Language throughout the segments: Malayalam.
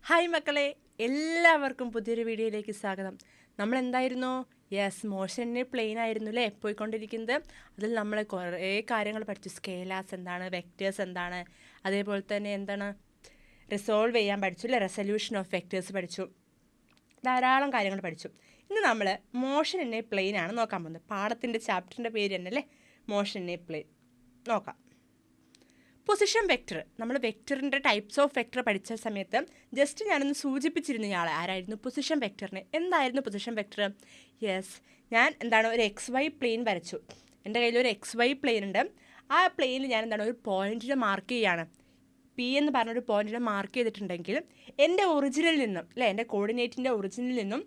ഹായ് മക്കളെ, എല്ലാവർക്കും പുതിയൊരു വീഡിയോയിലേക്ക് സ്വാഗതം. നമ്മൾ എന്തായിരുന്നു? മോഷന് പ്ലെയിൻ ആയിരുന്നു അല്ലേ പോയിക്കൊണ്ടിരിക്കുന്നത്. അതിൽ നമ്മൾ കുറേ കാര്യങ്ങൾ പഠിച്ചു. സ്കേലാസ് എന്താണ്, വെക്റ്റേഴ്സ് എന്താണ്, അതേപോലെ തന്നെ എന്താണ് റിസോൾവ് ചെയ്യാൻ പഠിച്ചു അല്ലേ, റെസൊല്യൂഷൻ ഓഫ് വെക്റ്റേഴ്സ് പഠിച്ചു. ധാരാളം കാര്യങ്ങൾ പഠിച്ചു. ഇന്ന് നമ്മൾ മോഷൻ ഇൻ എ പ്ലെയിൻ ആണ് നോക്കാൻ പോകുന്നത്. പാഠത്തിൻ്റെ ചാപ്റ്ററിൻ്റെ പേര് തന്നെ അല്ലേ, മോഷൻ ഇൻ എ പ്ലെയിൻ. നോക്കാം. പൊസിഷൻ വെക്റ്റർ, നമ്മൾ വെക്റ്ററിൻ്റെ ടൈപ്സ് ഓഫ് വെക്റ്റർ പഠിച്ച സമയത്ത് ജസ്റ്റ് ഞാനൊന്ന് സൂചിപ്പിച്ചിരുന്നു ഇയാളെ. ആരായിരുന്നു? പൊസിഷൻ വെക്റ്ററിനെ. എന്തായിരുന്നു പൊസിഷൻ വെക്റ്റർ? ഞാൻ ഒരു എക്സ് വൈ പ്ലെയിൻ വരച്ചു. എൻ്റെ കയ്യിൽ ഒരു എക്സ് വൈ പ്ലെയിൻ ഉണ്ട്. ആ പ്ലെയിനിൽ ഞാൻ ഒരു പോയിന്റിനെ മാർക്ക് ചെയ്യുകയാണ്. പി എന്ന് പറഞ്ഞൊരു പോയിന്റിനെ മാർക്ക് ചെയ്തിട്ടുണ്ടെങ്കിൽ എൻ്റെ ഒറിജിനിൽ നിന്നും അല്ലേ, എൻ്റെ കോർഡിനേറ്റിൻ്റെ ഒറിജിനിൽ നിന്നും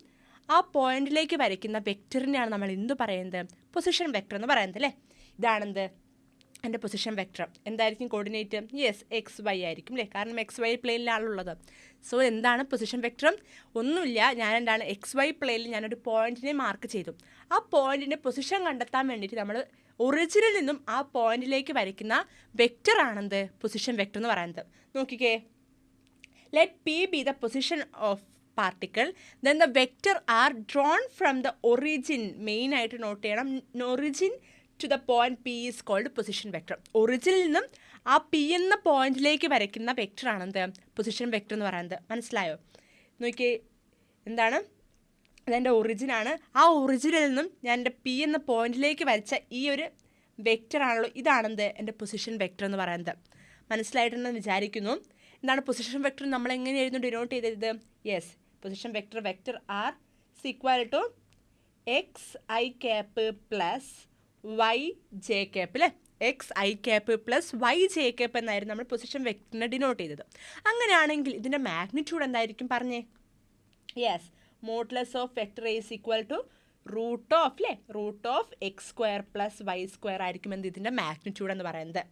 ആ പോയിന്റിലേക്ക് വരയ്ക്കുന്ന വെക്റ്ററിനെയാണ് നമ്മൾ എന്ത് പറയുന്നത്? പൊസിഷൻ വെക്റ്റർ എന്ന് പറയുന്നത് അല്ലേ. ഇതാണെന്ത്? എൻ്റെ പൊസിഷൻ വെക്റ്റർ. എന്തായിരിക്കും കോർഡിനേറ്റ്? എക്സ് വൈ ആയിരിക്കും അല്ലേ, കാരണം എക്സ് വൈ പ്ലെയിനിലാണുള്ളത്. സോ എന്താണ് പൊസിഷൻ വെക്റ്റർ? ഒന്നുമില്ല, ഞാൻ എക്സ് വൈ പ്ലെയിനിൽ ഞാനൊരു പോയിന്റിനെ മാർക്ക് ചെയ്തു. ആ പോയിന്റിൻ്റെ പൊസിഷൻ കണ്ടെത്താൻ വേണ്ടിയിട്ട് നമ്മൾ ഒറിജിനിൽ നിന്നും ആ പോയിന്റിലേക്ക് വരയ്ക്കുന്ന വെക്റ്റർ ആണെന്ത്? പൊസിഷൻ വെക്റ്റർ എന്ന് പറയുന്നത്. നോക്കിക്കേ, let p be the position of particle, then the vector r drawn from the origin. മെയിനായിട്ട് നോട്ട് ചെയ്യണം, origin to the point p is called position vector. ഒറിജിനിൽ നിന്നും ആ പി എന്ന പോയിന്റിലേക്ക് വരയ്ക്കുന്ന വെക്റ്റർ ആണെന്ത്? പൊസിഷൻ വെക്റ്റർ എന്ന് പറയുന്നത്. മനസ്സിലായോ? നോക്കിയേ, എന്താണ്? അതെൻ്റെ ഒറിജിനാണ്. ആ ഒറിജിനിൽ നിന്നും ഞാൻ എൻ്റെ പി എന്ന പോയിന്റിലേക്ക് വരച്ച ഈ ഒരു വെക്റ്റർ ആണല്ലോ, ഇതാണെന്ത്? എൻ്റെ പൊസിഷൻ വെക്റ്റർ എന്ന് പറയുന്നത്. മനസ്സിലായിട്ടുണ്ടെന്ന് വിചാരിക്കുന്നു. എന്താണ് പൊസിഷൻ വെക്റ്റർ? നമ്മൾ എങ്ങനെയായിരുന്നു ഡിനോട്ട് ചെയ്തത്? Position vector r equal to x I cap plus y J cap അല്ലേ. X I cap plus y J cap എന്നായിരുന്നു നമ്മൾ പൊസിഷൻ വെക്റ്ററിനെ ഡിനോട്ട് ചെയ്തത്. അങ്ങനെയാണെങ്കിൽ ഇതിൻ്റെ മാഗ്നിറ്റ്യൂഡ് എന്തായിരിക്കും? പറഞ്ഞേ. Modulus of vector is equal to root of x square plus y square ആയിരിക്കും എന്ത്? ഇതിൻ്റെ മാഗ്നിറ്റ്യൂഡ് എന്ന് പറയുന്നത്.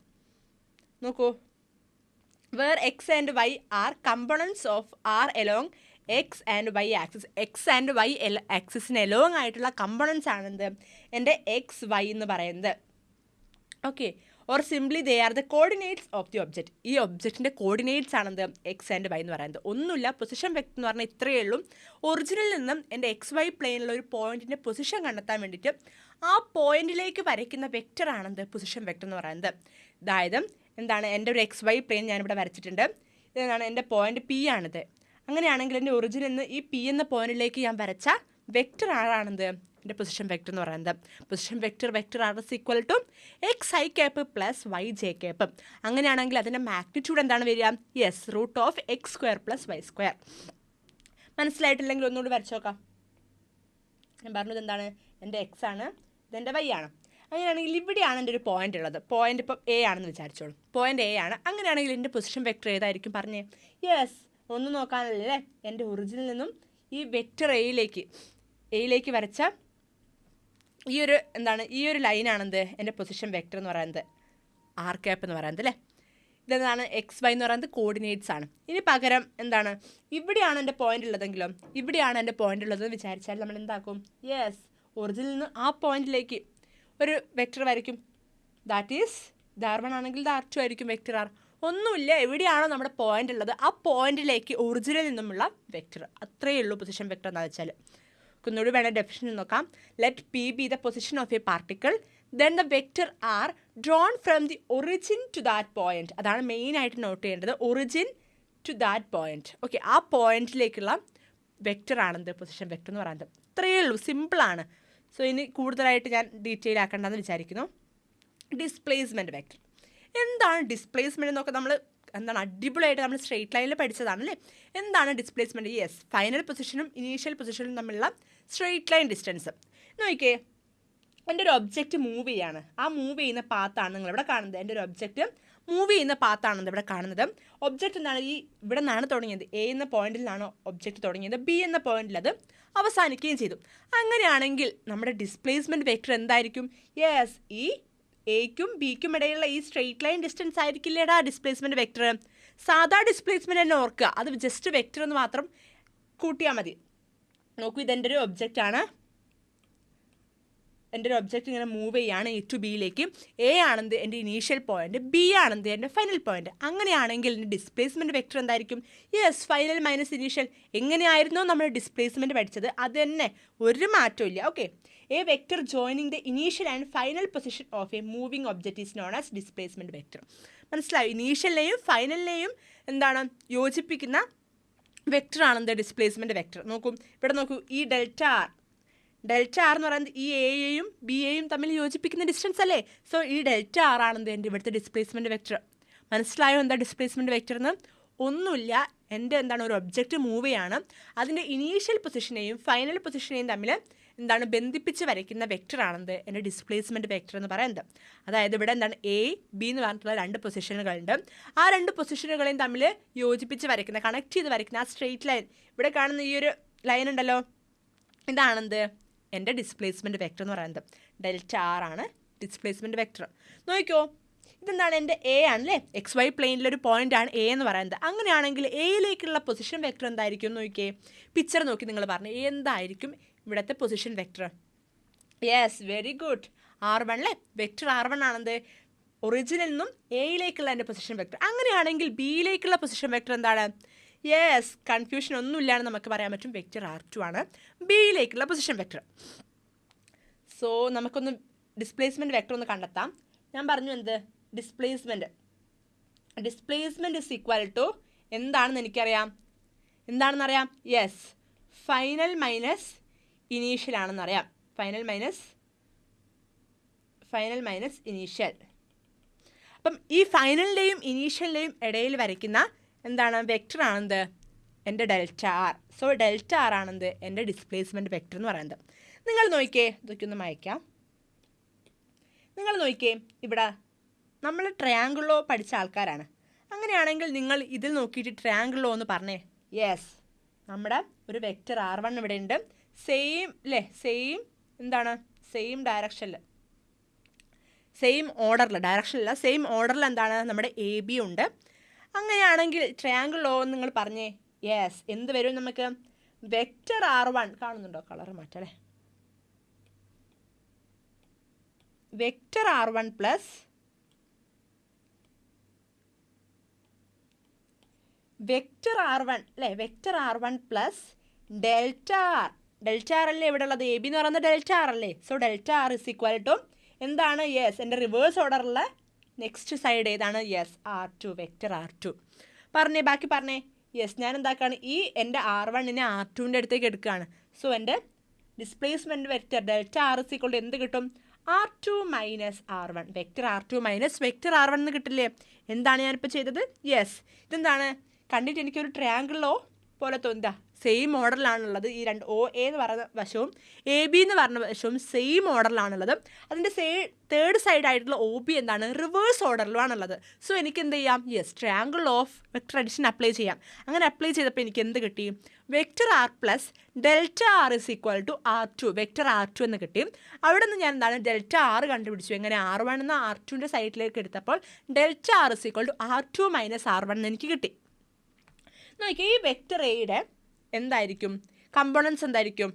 നോക്കൂ, where x and y are components of r along x and y axis. X and y ആക്സിസിന് എലോങ് ആയിട്ടുള്ള കമ്പോണൻസ് ആണെന്ത്? എൻ്റെ എക്സ് വൈ എന്ന് പറയുന്നത്. Okay, or simply they are the coordinates of the object. ഈ ഒബ്ജക്റ്റിൻ്റെ കോർഡിനേറ്റ്സ് ആണെന്ത്? എക്സ് ആൻഡ് വൈ എന്ന് പറയുന്നത്. ഒന്നുമില്ല, പൊസിഷൻ വെക്റ്റർ എന്ന് പറഞ്ഞാൽ ഇത്രയേ ഉള്ളൂ. ഒറിജിനിൽ നിന്നും എൻ്റെ എക്സ് വൈ പ്ലെയിനിലുള്ള ഒരു പോയിന്റിൻ്റെ പൊസിഷൻ കണ്ടെത്താൻ വേണ്ടിയിട്ട് ആ പോയിന്റിലേക്ക് വരയ്ക്കുന്ന വെക്റ്റർ ആണെന്ത്? പൊസിഷൻ വെക്റ്റർ എന്ന് പറയുന്നത്. അതായത് എൻ്റെ ഒരു എക്സ് വൈ പ്ലെയിൻ ഞാനിവിടെ വരച്ചിട്ടുണ്ട്. ഇതാണ് എൻ്റെ പോയിന്റ് പി ആണിത്. അങ്ങനെയാണെങ്കിൽ എൻ്റെ ഒറിജിനിൽ നിന്ന് ഈ പി എന്ന പോയിന്റിലേക്ക് ഞാൻ വരച്ച വെക്റ്റർ ആണെന്ത്? എൻ്റെ പൊസിഷൻ വെക്റ്റർ എന്ന് പറയുന്നത്. Position vector r is equal to x I cap plus y J cap. അങ്ങനെയാണെങ്കിൽ അതിൻ്റെ മാഗ്നിറ്റ്യൂഡ് എന്താണ് വരിക? Root of x square plus y square. മനസ്സിലായിട്ടില്ലെങ്കിൽ ഒന്നുകൂടി വരച്ചു നോക്കാം. ഞാൻ പറഞ്ഞത് എന്താണ്? എൻ്റെ എക്സ് ആണ്, ഇതെൻ്റെ വൈ ആണ്. അങ്ങനെയാണെങ്കിൽ ഇവിടെയാണ് എൻ്റെ ഒരു പോയിന്റ് ഉള്ളത്. പോയിന്റ് ഇപ്പം എ ആണെന്ന് വിചാരിച്ചോളൂ. പോയിന്റ് എ ആണ്. അങ്ങനെയാണെങ്കിൽ എൻ്റെ പൊസിഷൻ വെക്റ്റർ ഏതായിരിക്കും? പറഞ്ഞേ. ഒന്നും നോക്കാനല്ലേ, എൻ്റെ ഒറിജിനിൽ നിന്നും ഈ വെക്റ്റർ എയിലേക്ക് വരച്ച ഈ ഒരു ലൈനാണെന്ത്? എൻ്റെ പൊസിഷൻ വെക്റ്റർ എന്ന് പറയുന്നത്, ആർ ക്യാപ്പ് എന്ന് പറയുന്നത് അല്ലേ. ഇതെന്താണ്? എക്സ് വൈ എന്ന് പറയുന്നത് കോർഡിനേറ്റ്സ് ആണ്. ഇനി പകരം ഇവിടെയാണ് എൻ്റെ പോയിന്റ് ഉള്ളതെങ്കിലും ഇവിടെയാണ് എൻ്റെ പോയിന്റ് ഉള്ളതെന്ന് വിചാരിച്ചാൽ നമ്മൾ എന്താക്കും? ഒറിജിനിൽ നിന്ന് ആ പോയിന്റിലേക്ക് ഒരു വെക്റ്റർ വരയ്ക്കും. ദാറ്റ് ഈസ് R1 ആണെങ്കിൽ R2 ആയിരിക്കും വെക്റ്റർ ആർ. ഒന്നുമില്ല, എവിടെയാണോ നമ്മുടെ പോയിന്റ് ഉള്ളത് ആ പോയിന്റിലേക്ക് ഒറിജിനിൽ നിന്നുമുള്ള വെക്റ്റർ. അത്രയേ ഉള്ളൂ പൊസിഷൻ വെക്റ്റർ എന്ന് വെച്ചാൽ. ഒന്നുകൂടി വേണേൽ ഡെഫിനിഷൻ നോക്കാം. Let p be the position of a particle, then the vector r drawn from the origin to that point. അതാണ് മെയിനായിട്ട് നോട്ട് ചെയ്യേണ്ടത്, origin to that point. Okay, ആ പോയിന്റിലേക്കുള്ള വെക്റ്റർ ആണെന്ത്? പൊസിഷൻ വെക്റ്റർ എന്ന് പറയുന്നത്. ഇത്രയേ ഉള്ളൂ, സിമ്പിളാണ്. സോ ഇനി കൂടുതലായിട്ട് ഞാൻ ഡീറ്റെയിൽ ആക്കേണ്ടെന്ന് വിചാരിക്കുന്നു. Displacement vector. എന്താണ് ഡിസ്പ്ലേസ്മെൻറ്റ് എന്നൊക്കെ നമ്മൾ അടിപൊളിയായിട്ട് നമ്മൾ സ്ട്രെയിറ്റ് ലൈനിൽ പഠിച്ചതാണ് അല്ലേ. എന്താണ് ഡിസ്പ്ലേസ്മെൻറ്റ്? ഫൈനൽ പൊസിഷനും ഇനീഷ്യൽ പൊസിഷനും തമ്മിലുള്ള സ്ട്രെയിറ്റ് ലൈൻ ഡിസ്റ്റൻസ്. നോക്കിക്കേ, എൻ്റെ ഒരു ഒബ്ജക്റ്റ് മൂവ് ചെയ്യാണ്. ആ മൂവ് ചെയ്യുന്ന പാത്താണ് നിങ്ങളിവിടെ കാണുന്നത്. എൻ്റെ ഒരു ഒബ്ജക്റ്റ് മൂവ് ചെയ്യുന്ന പാത്താണ് ഇവിടെ കാണുന്നത്. ഒബ്ജക്റ്റ് എന്താണ്? ഇവിടെ നിന്നാണ് തുടങ്ങിയത്. എ എന്ന പോയിന്റിൽ നിന്നാണ് ഒബ്ജക്റ്റ് തുടങ്ങിയത്. ബി എന്ന പോയിന്റിൽ അത് അവസാനിക്കുകയും ചെയ്തു. അങ്ങനെയാണെങ്കിൽ നമ്മുടെ ഡിസ്പ്ലേസ്മെൻറ്റ് വെക്റ്റർ എന്തായിരിക്കും? ഈ എക്കും ബിക്കും ഇടയിലുള്ള ഈ സ്ട്രെയിറ്റ് ലൈൻ ഡിസ്റ്റൻസ് ആയിരിക്കില്ലേടാ ഡിസ്പ്ലേസ്മെൻറ്റ് വെക്റ്റർ. സാധാ ഡിസ്പ്ലേസ്മെൻറ്റ് തന്നെ ഓർക്കുക, അത് ജസ്റ്റ് വെക്റ്റർ എന്ന് മാത്രം കൂട്ടിയാൽ മതി. നോക്കൂ, ഇതെൻ്റെ ഒരു ഒബ്ജക്റ്റ് ആണ്. എൻ്റെ ഒരു ഒബ്ജക്റ്റ് ഇങ്ങനെ മൂവ് ചെയ്യുകയാണ് എ ടു ബിയിലേക്ക്. എ ആണെന്ത് എൻ്റെ ഇനീഷ്യൽ പോയിന്റ്, ബി ആണെന്ത് എൻ്റെ ഫൈനൽ പോയിന്റ്. അങ്ങനെയാണെങ്കിൽ എൻ്റെ ഡിസ്പ്ലേസ്മെൻറ്റ് വെക്ടർ എന്തായിരിക്കും? Yes, final minus initial. എങ്ങനെയായിരുന്നോ നമ്മൾ ഡിസ്പ്ലേസ്മെൻറ്റ് പഠിച്ചത് അത് തന്നെ, ഒരു മാറ്റവും ഇല്ല. Okay, a vector joining the initial and final position of a moving object is known as displacement vector. മനസ്സിലായോ? ഇനീഷ്യലിനെയും ഫൈനലിനെയും എന്താണ് യോജിപ്പിക്കുന്ന വെക്ടറാണെന്ത്? Displacement vector. നോക്കൂ, ഇവിടെ നോക്കൂ, ഈ ഡെൽറ്റ ആർ എന്ന് പറയുന്നത് ഈ എയും ബി എയും തമ്മിൽ യോജിപ്പിക്കുന്ന ഡിസ്റ്റൻസ് അല്ലേ? സോ ഈ ഡെൽറ്റ ആർ ആണെന്ത് എൻ്റെ ഇവിടുത്തെ ഡിസ്പ്ലേസ്മെൻറ്റ് വെക്ടർ. മനസ്സിലായോ എന്താ ഡിസ്പ്ലേസ്മെൻറ്റ് വെക്ടർ എന്ന്? ഒന്നുമില്ല, എൻ്റെ എന്താണ് ഒരു ഒബ്ജക്റ്റ് മൂവ് ചെയ്യാണ്, അതിൻ്റെ ഇനീഷ്യൽ പൊസിഷനെയും ഫൈനൽ പൊസിഷനെയും തമ്മിൽ എന്താണ് ബന്ധിപ്പിച്ച് വരയ്ക്കുന്ന വെക്ടറാണെന്ത് എൻ്റെ ഡിസ്പ്ലേസ്മെൻറ്റ് വെക്ടർ എന്ന് പറയുന്നത്. അതായത് ഇവിടെ എന്താണ് എ ബി എന്ന് പറഞ്ഞിട്ടുള്ള 2 പൊസിഷനുകളുണ്ട്. ആ 2 പൊസിഷനുകളെയും തമ്മിൽ യോജിപ്പിച്ച് വരയ്ക്കുന്ന, കണക്ട് ചെയ്ത് വരയ്ക്കുന്ന ആ സ്ട്രെയിറ്റ് ലൈൻ, ഇവിടെ കാണുന്ന ഈ ഒരു ലൈൻ ഉണ്ടല്ലോ, ഇതാണെന്ത് എൻ്റെ ഡിസ്പ്ലേസ്മെൻറ്റ് വെക്ടർ എന്ന് പറയുന്നത്. ഡെൽറ്റ ആർ ആണ് ഡിസ്പ്ലേസ്മെൻറ്റ് വെക്ടർ. നോക്കിക്കോ, ഇതെന്താണ് എൻ്റെ എ ആണല്ലേ, എക്സ് വൈ പ്ലെയിനിലൊരു പോയിൻ്റാണ് എ എന്ന് പറയുന്നത്. അങ്ങനെയാണെങ്കിൽ എയിലേക്കുള്ള പൊസിഷൻ വെക്ടർ എന്തായിരിക്കും നോക്കിയേ? പിക്ചർ നോക്കി നിങ്ങൾ പറഞ്ഞു എന്തായിരിക്കും ഇവിടുത്തെ position vector? Yes, very good, R1 അല്ലേ? വെക്ടർ R1 ആണെന്ത് ഒറിജിനിൽ നിന്നും എയിലേക്കുള്ള എൻ്റെ പൊസിഷൻ വെക്ടർ. അങ്ങനെയാണെങ്കിൽ ബിയിലേക്കുള്ള പൊസിഷൻ വെക്ടർ എന്താണ്? യെസ്, കൺഫ്യൂഷൻ ഒന്നുമില്ലാന്ന് നമുക്ക് പറയാൻ പറ്റും, വെക്ടർ R2 ആണ് ബിയിലേക്കുള്ള പൊസിഷൻ വെക്ടർ. സോ നമുക്കൊന്ന് ഡിസ്പ്ലേസ്മെൻറ്റ് വെക്ടർ ഒന്ന് കണ്ടെത്താം. ഞാൻ പറഞ്ഞു എന്ത്? ഡിസ്പ്ലേസ്മെൻറ്റ് ഇസ് ഈക്വൽ ടു എന്താണെന്ന് എനിക്കറിയാം. എന്താണെന്നറിയാം? യെസ്, ഫൈനൽ മൈനസ് ഇനീഷ്യൽ ആണെന്നറിയാം. Final minus initial. അപ്പം ഈ ഫൈനലിൻ്റെയും ഇനീഷ്യലിൻ്റെയും ഇടയിൽ വരയ്ക്കുന്ന എന്താണ് വെക്ടർ ആണെന്ത്? എൻ്റെ delta r. So delta r ആണെന്ത് എൻ്റെ ഡിസ്പ്ലേസ്മെൻറ്റ് വെക്ടർ എന്ന് പറയുന്നത്. നിങ്ങൾ നോക്കിയേ, ഇതൊക്കെ ഒന്ന് മായ്ക്കാം. നിങ്ങൾ നോക്കിയേ, ഇവിടെ നമ്മൾ ട്രയാങ്കിൾ ലോ പഠിച്ച ആൾക്കാരാണ്. അങ്ങനെയാണെങ്കിൽ നിങ്ങൾ ഇതിൽ നോക്കിയിട്ട് ട്രയാങ്കിൾ ലോ എന്ന് പറഞ്ഞേ. യെസ്, നമ്മുടെ ഒരു വെക്ടർ R1 ഇവിടെ ഉണ്ട്, സെയിം അല്ലേ, എന്താണ് സെയിം ഡയറക്ഷനിൽ, സെയിം ഓർഡറിൽ എന്താണ് നമ്മുടെ എ ബി ഉണ്ട്. അങ്ങനെയാണെങ്കിൽ ട്രയാങ്കിൾ ലോ എന്ന് നിങ്ങൾ പറഞ്ഞേ. യെസ്, എന്ത് വരും നമുക്ക്? വെക്ടർ R1 കാണുന്നുണ്ടോ? കളർ മാറ്റാം അല്ലേ. Vector R1 plus delta r. Delta r അല്ലേ ഇവിടെ ഉള്ളത്? എ ബി എന്ന് പറയുന്നത് ഡെൽറ്റ ആർ അല്ലേ? So delta r is equal to എന്താണ്? യെസ്, എൻ്റെ റിവേഴ്സ് ഓർഡറിലെ നെക്സ്റ്റ് സൈഡ് ഏതാണ്? Yes, R2, vector R2. ബാക്കി പറഞ്ഞേ. യെസ്, ഞാൻ എന്താക്കാണ്, ഈ എൻ്റെ R1നെ R2ൻ്റെ അടുത്തേക്ക് എടുക്കുകയാണ്. സോ എൻ്റെ displacement vector delta r is equal to എന്ത് കിട്ടും? R2 minus R1. Vector R2 minus vector R1 എന്ന് കിട്ടില്ലേ? എന്താണ് ഞാനിപ്പോൾ ചെയ്തത്? യെസ്, ഇതെന്താണ് കണ്ടിട്ട് എനിക്കൊരു ട്രയാങ്കിളോ പോലെ തോന്നുക. സെയിം മോഡലാണുള്ളത്. ഈ രണ്ട് ഒ എ എന്ന് പറയുന്ന വശവും എ ബി എന്ന് പറഞ്ഞ വശവും സെയിം മോഡലാണുള്ളത്. അതിൻ്റെ തേർഡ് സൈഡായിട്ടുള്ള ഒ ബി എന്താണ്? റിവേഴ്സ് ഓർഡറിലുമാണുള്ളത്. സോ എനിക്ക് എന്ത് ചെയ്യാം? Yes, triangle of vector addition apply ചെയ്യാം. അങ്ങനെ അപ്ലൈ ചെയ്തപ്പോൾ എനിക്ക് എന്ത് കിട്ടി? Vector r plus delta r is equal to R2, vector R2 എന്ന് കിട്ടി. അവിടെ നിന്ന് ഞാൻ എന്താണ് ഡെൽറ്റ ആർ കണ്ടുപിടിച്ചു. എങ്ങനെ? R1 എന്ന് R2ൻ്റെ സൈഡിലേക്ക് എടുത്തപ്പോൾ delta r is equal to R2 minus R1 എന്ന് എനിക്ക് കിട്ടി. നോക്കിയാൽ ഈ വെക്ടർ എയുടെ എന്തായിരിക്കും കമ്പോണൻസ്, എന്തായിരിക്കും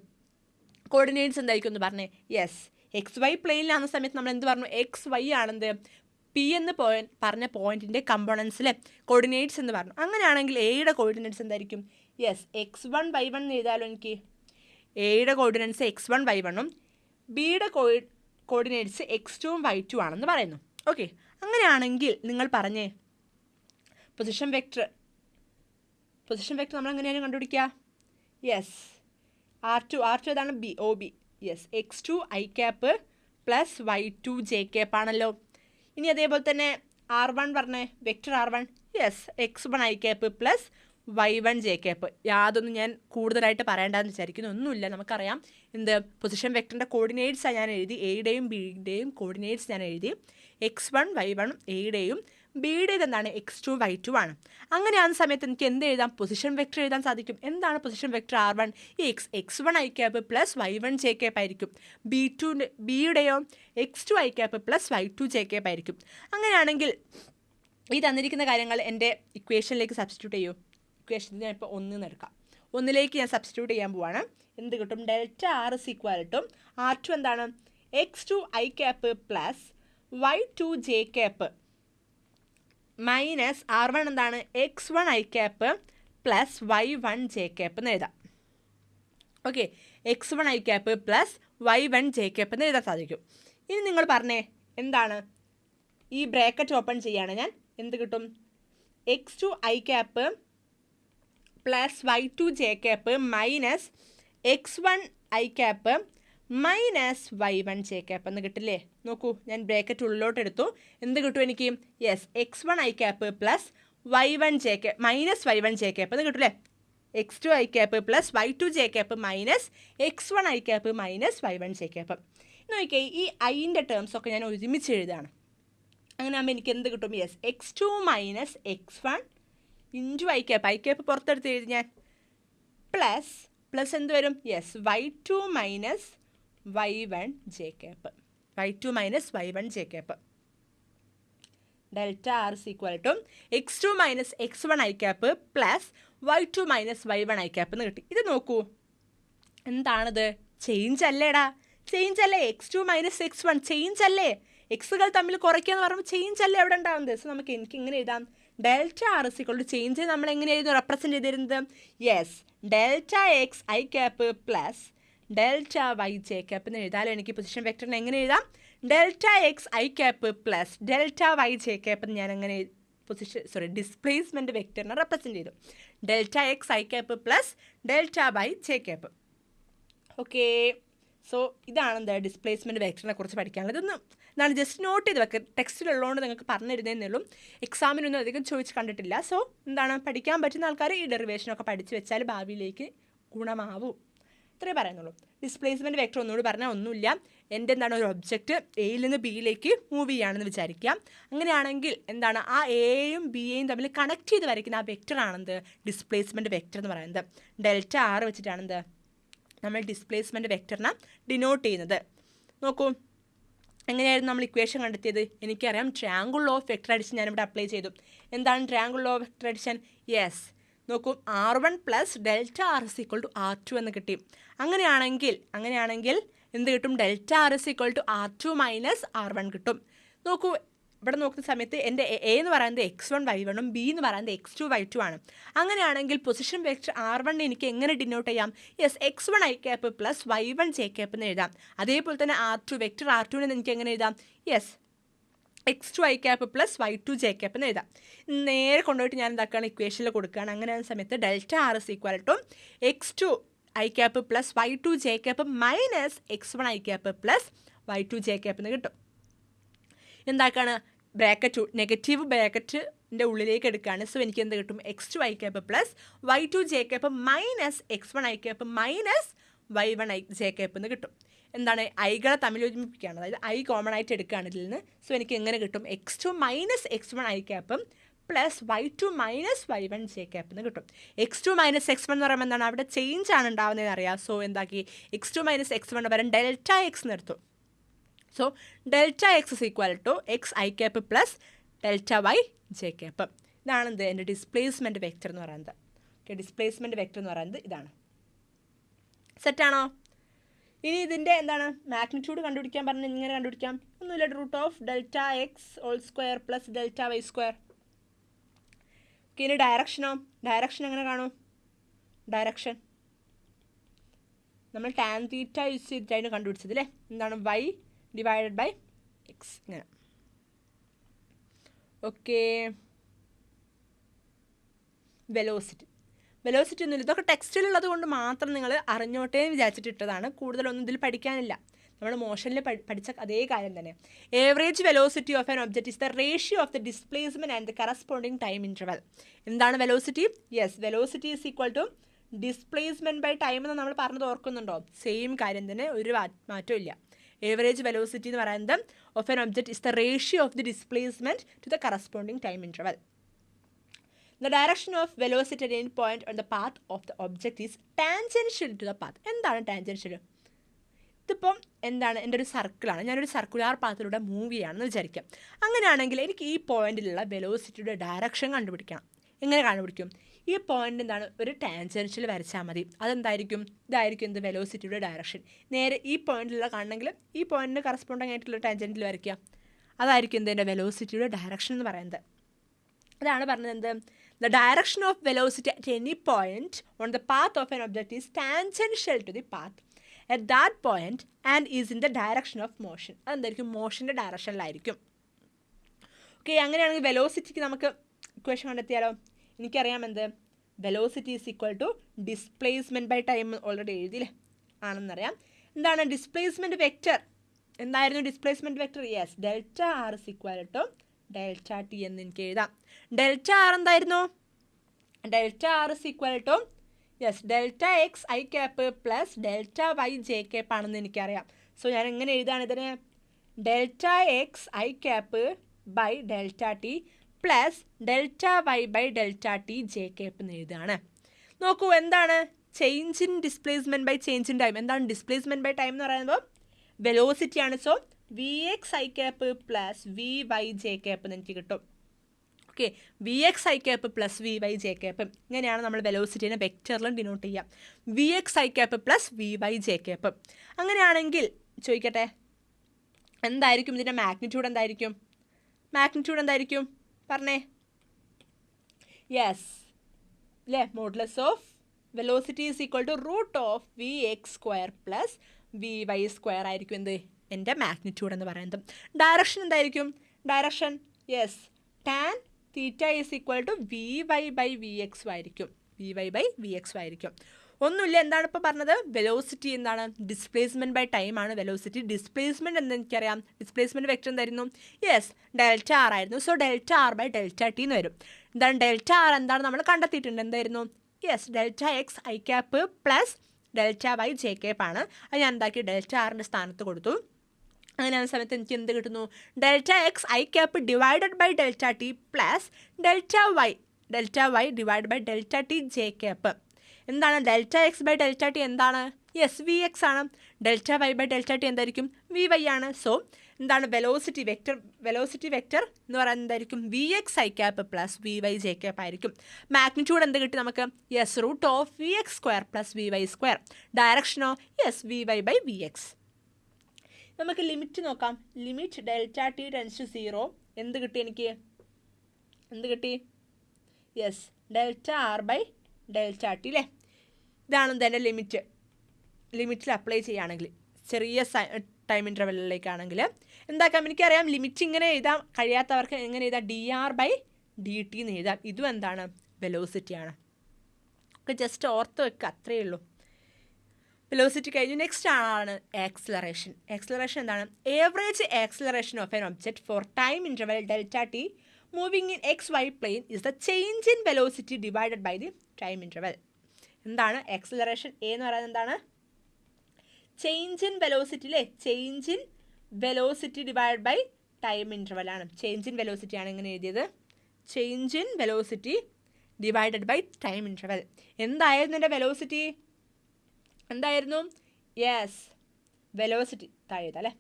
കോർഡിനേറ്റ്സ് എന്തായിരിക്കും എന്ന് പറഞ്ഞേ. യെസ്, എക്സ് വൈ പ്ലെയിനിലാകുന്ന സമയത്ത് നമ്മൾ എന്ത് പറഞ്ഞു? എക്സ് വൈ ആണെന്ത് പി എന്ന് പറഞ്ഞ പോയിന്റിൻ്റെ കമ്പോണൻസിലെ കോർഡിനേറ്റ്സ് എന്ന് പറഞ്ഞു. അങ്ങനെയാണെങ്കിൽ എയുടെ കോർഡിനേറ്റ്സ് എന്തായിരിക്കും? യെസ്, x1 y1 എന്ന് എഴുതാലോ എനിക്ക്. എയുടെ കോർഡിനേറ്റ്സ് x1 y1ഉം ബിയുടെ കോർഡിനേറ്റ്സ് x2ഉം y2 ആണെന്ന് പറയുന്നു. ഓക്കെ, അങ്ങനെയാണെങ്കിൽ നിങ്ങൾ പറഞ്ഞേ പൊസിഷൻ വെക്ടർ നമ്മൾ എങ്ങനെയാണ് കണ്ടുപിടിക്കുക? യെസ്, R2 ഏതാണ്? B, O B. Yes, x2 i cap plus y2 j cap ആണല്ലോ. ഇനി അതേപോലെ തന്നെ R1 പറഞ്ഞേ, vector R1. Yes, x1 i cap plus y1 j cap. യാതൊന്നും ഞാൻ കൂടുതലായിട്ട് പറയേണ്ടതെന്ന് വിചാരിക്കുന്നു, ഒന്നുമില്ല, നമുക്കറിയാം. എന്ത് പൊസിഷൻ വെക്ടറിൻ്റെ കോർഡിനേറ്റ്സാണ് ഞാൻ എഴുതി. എയുടെയും ബിയുടെയും കോർഡിനേറ്റ്സ് ഞാൻ എഴുതി. x1 y1 എയുടെയും ബിയുടേത് എന്താണ്? x2 y2 ആണ്. അങ്ങനെയാകുന്ന സമയത്ത് എനിക്ക് എന്ത് എഴുതാം? പൊസിഷൻ വെക്ടർ എഴുതാൻ സാധിക്കും. എന്താണ് പൊസിഷൻ വെക്ടർ R1? ഈ x1 i cap plus y1 j cap ആയിരിക്കും. ബിയുടെയോ x2 i cap plus y2 j cap ആയിരിക്കും. അങ്ങനെയാണെങ്കിൽ ഈ തന്നിരിക്കുന്ന കാര്യങ്ങൾ എൻ്റെ ഇക്വേഷനിലേക്ക് സബ്സ്റ്റിറ്റ്യൂട്ട് ചെയ്യൂ. ഇക്വേഷനിൽ ഞാൻ ഇപ്പോൾ 1 എടുക്കാം. 1ലേക്ക് ഞാൻ സബ്സ്റ്റിറ്റ്യൂട്ട് ചെയ്യാൻ പോവാണ്. എന്ത് കിട്ടും? Delta r is equal to R2 എന്താണ്? x2 i cap plus y2 j cap minus r1 എന്താണ് x1 i cap plus y1 j cap എന്ന് എഴുതാം. Okay, x1 i cap plus y1 j cap എന്ന് എഴുതാൻ സാധിക്കും. ഇനി നിങ്ങൾ പറഞ്ഞേ എന്താണ് ഈ ബ്രാക്കറ്റ് ഓപ്പൺ ചെയ്യാണ് ഞാൻ, എന്ത് കിട്ടും? x2 i cap plus y2 j cap minus x1 i cap minus y1 j cap എന്ന് കിട്ടില്ലേ? നോക്കൂ, ഞാൻ ബ്രാക്കറ്റ് ഉള്ളിലോട്ട് എടുത്തു. എന്ത് കിട്ടും എനിക്ക്? Yes, x1 i cap plus y1 j cap minus y1 j cap എന്ന് കിട്ടില്ലേ? x2 i cap plus y2 j cap minus x1 i cap minus y1 j cap. നോക്കിയേ, ഈ ഐൻ്റെ ടേംസ് ഒക്കെ ഞാൻ ഒരുമിച്ച് എഴുതാണ്. അങ്ങനെ ആകുമ്പോൾ എനിക്ക് എന്ത് കിട്ടും? Yes, x2 minus x1 into i cap പുറത്തെടുത്ത് എഴുതി ഞാൻ, പ്ലസ് എന്ത് വരും? Yes, y2 minus y1 j cap, y2 minus y1 j cap. Delta r is equal to x2 minus x1 i cap plus y2 minus y1 i cap എന്ന് കിട്ടി. ഇത് നോക്കൂ, എന്താണിത്? ചേഞ്ച് അല്ലേടാ, ചേഞ്ച് അല്ലേ? x2 മൈനസ് x1 ചേഞ്ച് അല്ലേ? എക്സുകൾ തമ്മിൽ കുറയ്ക്കുക എന്ന് പറയുമ്പോൾ ചേഞ്ച് അല്ലേ എവിടെ ഉണ്ടാകുന്നത്? സോ നമുക്ക് എനിക്ക് ഇങ്ങനെ എഴുതാം, delta r is equal to change നമ്മൾ എങ്ങനെ എഴുതുന്നു? റെപ്രസെൻറ്റ് ചെയ്തിരുന്നത് yes, delta x I cap plus delta y J cap എന്ന് എഴുതാലോ. എനിക്ക് പൊസിഷൻ വെക്ടറിനെ എങ്ങനെ എഴുതാം? Delta x I cap plus delta y J cap എന്ന് ഞാൻ അങ്ങനെ ഡിസ്പ്ലേസ്മെൻറ്റ് വെക്ടറിനെ റെപ്രസെൻറ്റ് ചെയ്തു. Delta x I cap plus delta y J cap. Okay, so ഇതാണ് എന്താ ഡിസ്പ്ലേസ്മെൻറ്റ് വെക്ടറിനെ കുറിച്ച് പഠിക്കാനുള്ളത്. ഇതൊന്നും എന്താണ് ജസ്റ്റ് നോട്ട് ചെയ്ത് വെക്കുക, ടെക്സ്റ്റിലുള്ളതുകൊണ്ട് നിങ്ങൾക്ക് പറഞ്ഞു തരുന്നതേ ഉള്ളൂ. എക്സാമിനൊന്നും അധികം ചോദിച്ച് കണ്ടിട്ടില്ല. സോ എന്താണ് പഠിക്കാൻ പറ്റുന്ന ആൾക്കാർ ഈ ഡെറിവേഷനൊക്കെ പഠിച്ച് വെച്ചാൽ ഭാവിയിലേക്ക് ഗുണമാവും. ഇത്രേ പറയുന്നുള്ളൂ. ഡിസ്പ്ലേസ്മെൻറ്റ് വെക്ടർ ഒന്നുകൂടി പറഞ്ഞാൽ ഒന്നുമില്ല, എൻ്റെ എന്താണ് ഒരു ഒബ്ജക്റ്റ് എയിൽ നിന്ന് ബിയിലേക്ക് മൂവ് ചെയ്യുകയാണെന്ന് വിചാരിക്കാം. അങ്ങനെയാണെങ്കിൽ എന്താണ് ആ എയും ബിയെയും തമ്മിൽ കണക്ട് ചെയ്ത് വരയ്ക്കുന്ന ആ വെക്ടറാണെന്ത് ഡിസ്പ്ലേസ്മെൻറ്റ് വെക്ടർ എന്ന് പറയുന്നത്. ഡെൽറ്റ ആർ വെച്ചിട്ടാണെന്ത് നമ്മൾ ഡിസ്പ്ലേസ്മെൻറ്റ് വെക്ടറിനെ ഡിനോട്ട് ചെയ്യുന്നത്. നോക്കൂ, എങ്ങനെയായിരുന്നു നമ്മൾ ഇക്വേഷൻ കണ്ടെത്തിയത്? എനിക്കറിയാം, ട്രയാങ്കിൾ ഓഫ് വെക്ടർ അഡിഷൻ ഞാനിവിടെ അപ്ലൈ ചെയ്തു. എന്താണ് triangle of vector addition? Yes, നോക്കൂ, R1 plus delta r is equal to R2 എന്ന് കിട്ടി. അങ്ങനെയാണെങ്കിൽ എന്ത് കിട്ടും? Delta r is equal to R2 minus R1 കിട്ടും. നോക്കൂ, ഇവിടെ നോക്കുന്ന സമയത്ത് എൻ്റെ എ എന്ന് പറയുന്നത് x1 y1ഉം ബി എന്ന് പറയുന്നത് x2 y2 ആണ്. അങ്ങനെയാണെങ്കിൽ പൊസിഷൻ വെക്ടർ R1 എനിക്ക് എങ്ങനെ ഡിനോട്ട് ചെയ്യാം? Yes, x1 i cap plus y1 j cap എന്ന് എഴുതാം. അതേപോലെ തന്നെ R2 വെക്ടർ R2നെ എനിക്ക് എങ്ങനെ എഴുതാം? Yes, x2 i cap plus y2 j cap എന്ന് എഴുതാം. നേരെ കൊണ്ടുപോയിട്ട് ഞാൻ എന്താക്കുകയാണ്? ഇക്വേഷനിൽ കൊടുക്കുകയാണ്. അങ്ങനെയാകുന്ന സമയത്ത് delta r is equal to x2 i cap plus y2 j cap minus x1 i cap plus y2 j cap എന്ന് കിട്ടും. എന്താക്കാണ്? ബ്രാക്കറ്റ് നെഗറ്റീവ് ബ്രാക്കറ്റിൻ്റെ ഉള്ളിലേക്ക് എടുക്കുകയാണ്. സോ എനിക്ക് എന്ത് കിട്ടും? x2 i cap plus y2 j cap minus x1 i cap minus y1 j cap എന്ന് കിട്ടും. എന്താണ്? ഐകളെ തമ്മിൽ ഒരുമിപ്പിക്കുകയാണ്, അതായത് ഐ കോമൺ ആയിട്ട് എടുക്കുകയാണ് ഇതിൽ നിന്ന്. സോ എനിക്ക് എങ്ങനെ കിട്ടും? x2 മൈനസ് x1 i ക്യാപ്പും plus y2 minus y1 j cap എന്ന് കിട്ടും. x2 മൈനസ് x1 എന്ന് പറയുമ്പോൾ എന്താണ്? അവിടെ ചേഞ്ച് ആണ് ഉണ്ടാവുന്നതെന്ന് അറിയാം. സോ എന്താക്കി? x2 മൈനസ് x1 പകരം ഡെൽറ്റ എക്സ് നിർത്തും. So delta x is equal to x I cap plus delta y J cap. ഇതാണ് എന്ത് എൻ്റെ ഡിസ്പ്ലേസ്മെൻറ്റ് വെക്ടർ എന്ന് പറയുന്നത്. ഓക്കെ, ഡിസ്പ്ലേസ്മെൻറ്റ് വെക്ടർ എന്ന് പറയുന്നത് ഇതാണ്. സെറ്റാണോ? ഇനി ഇതിൻ്റെ എന്താണ് മാഗ്നിറ്റ്യൂഡ് കണ്ടുപിടിക്കാൻ പറഞ്ഞാൽ ഇങ്ങനെ കണ്ടുപിടിക്കാം. ഒന്നുമില്ല, root of delta x whole square plus delta y square. Okay, ഇനി ഡയറക്ഷൻ എങ്ങനെ കാണും? ഡയറക്ഷൻ നമ്മൾ ടാൻ തീറ്റ യൂസ് ചെയ്തിട്ടാണ് കണ്ടുപിടിച്ചത് അല്ലേ? എന്താണ്? വൈ ഡിവൈഡഡ് ബൈ എക്സ് ഇങ്ങനെ. ഓക്കെ, വെലോസിറ്റി ഒന്നുമില്ല, ഇതൊക്കെ ടെക്സ്റ്റിലുള്ളത് കൊണ്ട് മാത്രം നിങ്ങൾ അറിഞ്ഞോട്ടേ വിചാരിച്ചിട്ടിട്ടതാണ്. കൂടുതലൊന്നും ഇതിൽ പഠിക്കാനില്ല. നമ്മൾ മോഷനിൽ പഠിച്ച അതേ കാര്യം തന്നെ. Average velocity of an object is the ratio of the displacement and the corresponding time interval. എന്താണ് velocity? Yes, velocity is equal to displacement by time എന്ന് നമ്മൾ പറഞ്ഞത് ഓർക്കുന്നുണ്ടോ? സെയിം കാര്യം തന്നെ, ഒരു മാറ്റവും ഇല്ല. ഏവറേജ് വെലോസിറ്റി എന്ന് പറയുന്നത് of an object is the ratio of the displacement to the corresponding time interval. The direction of velocity at any point on the path of the object is tangential to the path. എന്താണ് ടാൻജൻഷ്യൽ? ഇതിപ്പം എന്താണ്? എൻ്റെ ഒരു സർക്കിളാണ്, ഞാനൊരു സർക്കുലാർ പാത്തിലൂടെ മൂവ് ചെയ്യുകയാണെന്ന് വിചാരിക്കാം. അങ്ങനെയാണെങ്കിൽ എനിക്ക് ഈ പോയിന്റിലുള്ള വെലോസിറ്റിയുടെ ഡയറക്ഷൻ കണ്ടുപിടിക്കണം. എങ്ങനെ കണ്ടുപിടിക്കും? ഈ പോയിന്റ് എന്താണ് ഒരു ടാൻജൻഷ്യൽ വരച്ചാൽ മതി. അതെന്തായിരിക്കും? ഇതായിരിക്കും എന്ത് വെലോസിറ്റിയുടെ ഡയറക്ഷൻ. നേരെ ഈ പോയിന്റിലുള്ള കാണണമെങ്കിൽ ഈ പോയിന്റിന് കറസ്പോണ്ടിങ് ആയിട്ടുള്ള ടാൻജൻറ്റിൽ വരയ്ക്കുക. അതായിരിക്കും എന്തിൻ്റെ വെലോസിറ്റിയുടെ ഡയറക്ഷൻ എന്ന് പറയുന്നത്. അതാണ് പറഞ്ഞത് എന്ത്, the direction of velocity at any point on the path of an object is tangential to the path at that point and is in the direction of motion. അതെന്തായിരിക്കും? മോഷൻ്റെ ഡയറക്ഷനിലായിരിക്കും. ഓക്കെ, അങ്ങനെയാണെങ്കിൽ വെലോസിറ്റിക്ക് നമുക്ക് ഇക്വേഷൻ കണ്ടെത്തിയാലോ? എനിക്കറിയാം എന്ത്, velocity is equal to displacement by time. Already എഴുതിയില്ലേ, ആണെന്നറിയാം. എന്താണ് ഡിസ്പ്ലേസ്മെൻറ്റ് വെക്റ്റർ? എന്തായിരുന്നു displacement vector? Yes, delta r is equal to delta t എന്ന് എനിക്ക് എഴുതാം. ഡെൽറ്റ ആർ എന്തായിരുന്നു? Delta r is equal to yes delta x I cap plus delta y J cap ആണെന്ന് എനിക്കറിയാം. സോ ഞാൻ എങ്ങനെ എഴുതാണ് ഇതിന്? Delta x I cap by delta T plus delta y by delta t j cap എന്ന് എഴുതുകയാണ്. നോക്കൂ, എന്താണ് change in displacement by change in time? എന്താണ് ഡിസ്പ്ലേസ്മെൻറ്റ് ബൈ ടൈം എന്ന് പറയുമ്പോൾ വെലോസിറ്റിയാണ്. So v X I cap plus V Y J cap എന്ന് എനിക്ക് കിട്ടും. Okay, v X I cap plus V Y J cap. ഇങ്ങനെയാണ് നമ്മൾ വെലോസിറ്റിനെ വെക്റ്ററിലും ഡിനോട്ട് ചെയ്യാം. V X I cap plus V Y J cap. അങ്ങനെയാണെങ്കിൽ ചോദിക്കട്ടെ, എന്തായിരിക്കും ഇതിൻ്റെ മാഗ്നിറ്റ്യൂഡ്? എന്തായിരിക്കും മാഗ്നിറ്റ്യൂഡ്? എന്തായിരിക്കും പറഞ്ഞേ? യെസ് അല്ലേ, modulus of velocity is equal to root of v x square plus V y square ആയിരിക്കും എന്ത്, എൻ്റെ മാഗ്നിറ്റ്യൂഡ് എന്ന് പറയുന്നത്. ഡയറക്ഷൻ എന്തായിരിക്കും? Direction yes tan theta is equal to v y by v x ആയിരിക്കും. V y by v x ആയിരിക്കും. ഒന്നുമില്ല, എന്താണ് ഇപ്പോൾ പറഞ്ഞത്? വെലോസിറ്റി എന്താണ്? ഡിസ്പ്ലേസ്മെൻറ്റ് ബൈ ടൈം ആണ് വെലോസിറ്റി. ഡിസ്പ്ലേസ്മെൻറ്റ് എന്ന് എനിക്കറിയാം. ഡിസ്പ്ലേസ്മെൻറ്റ് വെക്റ്റർ എന്തായിരുന്നു? യെസ് ഡെൽറ്റ ആർ ആയിരുന്നു. So delta r by delta t എന്ന് വരും. എന്താണ് ഡെൽറ്റ ആർ? എന്താണ് നമ്മൾ കണ്ടെത്തിയിട്ടുണ്ട്? എന്തായിരുന്നു? Yes delta x I cap plus delta y J cap ആണ്. അത് ഞാൻ എന്താക്കി? ഡെൽറ്റ ആറിൻ്റെ സ്ഥാനത്ത് കൊടുത്തു. അങ്ങനെ ആ സമയത്ത് എനിക്ക് എന്ത് കിട്ടുന്നു? Delta x I cap divided by delta T plus delta y divide by delta t j cap. എന്താണ് delta x by delta t? എന്താണ്? യെസ് വി എക്സ് ആണ്. Delta y by delta t എന്തായിരിക്കും? വി വൈ ആണ്. സോ എന്താണ് വെലോസിറ്റി വെക്റ്റർ എന്ന് പറയുന്നത് എന്തായിരിക്കും? V X I cap plus V Y J cap ആയിരിക്കും. മാഗ്നിറ്റ്യൂഡ് എന്ത് കിട്ടി നമുക്ക്? Yes root of v x square plus V y square. ഡയറക്ഷനോ? Yes v y by v x. നമുക്ക് ലിമിറ്റ് നോക്കാം. Limit delta t tends to 0 എന്ത് കിട്ടി എനിക്ക്? എന്ത് കിട്ടി? Yes delta r by delta t അല്ലേ? ഇതാണ് എൻ്റെ ലിമിറ്റ്. ലിമിറ്റിൽ അപ്ലൈ ചെയ്യുകയാണെങ്കിൽ ചെറിയ ടൈം ഇൻ്റർവെല്ലിലേക്കാണെങ്കിൽ എന്താക്കാം? എനിക്കറിയാം ലിമിറ്റ് ഇങ്ങനെ എഴുതാൻ കഴിയാത്തവർക്ക് എങ്ങനെ എഴുതാം? D R by D T എന്ന് എഴുതാം. ഇതും എന്താണ്? വെലോസിറ്റിയാണ്. ഒക്കെ ജസ്റ്റ് ഓർത്ത് വെക്കുക, അത്രയേ ഉള്ളൂ. വെലോസിറ്റി കഴിഞ്ഞു. നെക്സ്റ്റ് ആണ് ആക്സിലറേഷൻ. ആക്സിലറേഷൻ എന്താണ്? Average acceleration of an object for time interval delta T moving in X Y plane is the change in velocity divided by the time interval. എന്താണ് ആക്സിലറേഷൻ? എ എന്ന് പറയുന്നത് എന്താണ്? ചേഞ്ച് ഇൻ വെലോസിറ്റി അല്ലേ? Change in velocity divide by time interval ആണ്. ചേഞ്ച് ഇൻ വെലോസിറ്റി ആണ് ഇങ്ങനെ എഴുതിയത്. Change in velocity divided by time interval. എന്തായിരുന്നു എൻ്റെ വെലോസിറ്റി? എന്തായിരുന്നു? യെസ് വെലോസിറ്റി താഴെ അല്ലേ?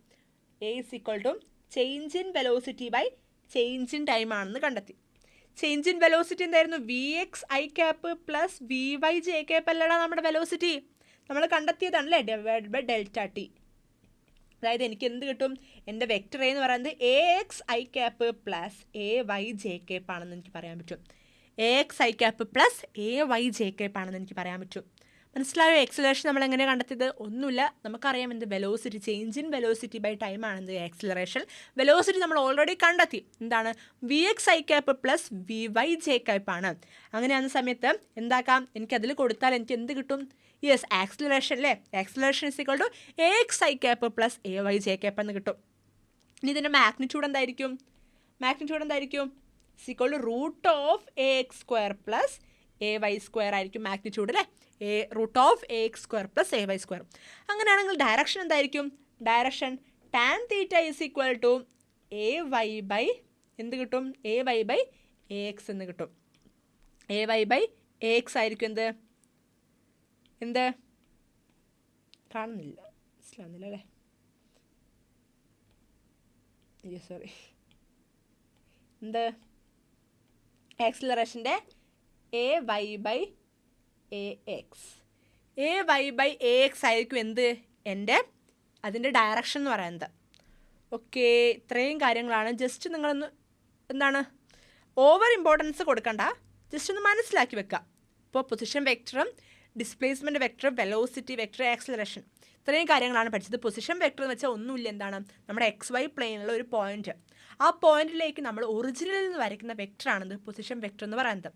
A is equal to change in velocity by change in time ആണെന്ന് കണ്ടെത്തി. ചേഞ്ച് ഇൻ വെലോസിറ്റി എന്തായിരുന്നു? V X I cap plus V Y J cap അല്ലടാ നമ്മുടെ വെലോസിറ്റി. നമ്മൾ കണ്ടെത്തിയതാണല്ലേ ഡിവൈഡ് ബൈ ഡെൽറ്റ ടി. അതായത് എനിക്ക് എന്ത് കിട്ടും? എൻ്റെ വെക്റ്റർ എന്ന് പറയുന്നത് A X I cap plus A Y J cap ആണെന്ന് എനിക്ക് പറയാൻ പറ്റും. A X I cap plus A Y J cap ആണെന്ന് എനിക്ക് പറയാൻ പറ്റും. മനസ്സിലായോ? ആക്സിലറേഷൻ നമ്മൾ എങ്ങനെ കണ്ടെത്തിയത്? ഒന്നുമില്ല, നമുക്കറിയാം എന്ത് velocity change in velocity by time ആണെന്ത് ആക്സിലറേഷൻ. വെലോസിറ്റി നമ്മൾ ഓൾറെഡി കണ്ടെത്തി. എന്താണ്? V X I cap plus V Y J cap ആണ്. അങ്ങനെയാകുന്ന സമയത്ത് എന്താക്കാം? എനിക്കതിൽ കൊടുത്താൽ എനിക്ക് എന്ത് കിട്ടും? യെസ് ആക്സിലറേഷൻ അല്ലേ? Acceleration is equal to a X I cap plus A Y J cap എന്ന് കിട്ടും. ഇനി ഇതിൻ്റെ മാഗ്നിറ്റ്യൂഡ് എന്തായിരിക്കും? Is equal to root of A X square plus A Y square ആയിരിക്കും മാഗ്നിറ്റ്യൂഡ് അല്ലേ? Root of A X square plus A Y square. അങ്ങനെയാണെങ്കിൽ ഡയറക്ഷൻ എന്തായിരിക്കും? Direction tan theta is equal to a y by എന്ത് കിട്ടും? A y by A x എന്ന് കിട്ടും. A y by A x ആയിരിക്കും എന്ത് കാണുന്നില്ല, മനസ്സിലാവുന്നില്ല അല്ലേ? സോറി, എന്ത് ആക്സിലറേഷൻ്റെ a y by A x. A y by A x ആയിരിക്കും എന്ത് എൻ്റെ അതിൻ്റെ ഡയറക്ഷൻ എന്ന് പറയുന്നത്. ഓക്കെ, ഇത്രയും കാര്യങ്ങളാണ്. ജസ്റ്റ് നിങ്ങളൊന്ന് എന്താണ് ഓവർ ഇമ്പോർട്ടൻസ് കൊടുക്കണ്ട, ജസ്റ്റ് ഒന്ന് മനസ്സിലാക്കി വെക്കുക. ഇപ്പോൾ പൊസിഷൻ വെക്ടറും displacement vector, velocity vector, acceleration, ഇത്രയും കാര്യങ്ങളാണ് പഠിച്ചത്. പൊസിഷൻ വെക്ടർ എന്ന് വെച്ചാൽ ഒന്നുമില്ല, എന്താണ് നമ്മുടെ XY പ്ലെയിനുള്ള ഒരു പോയിന്റ്. ആ പോയിന്റിലേക്ക് നമ്മൾ ഒറിജിനലിൽ നിന്ന് വരയ്ക്കുന്ന വെക്ടറാണിത് പൊസിഷൻ വെക്ടർ എന്ന് പറയുന്നത്.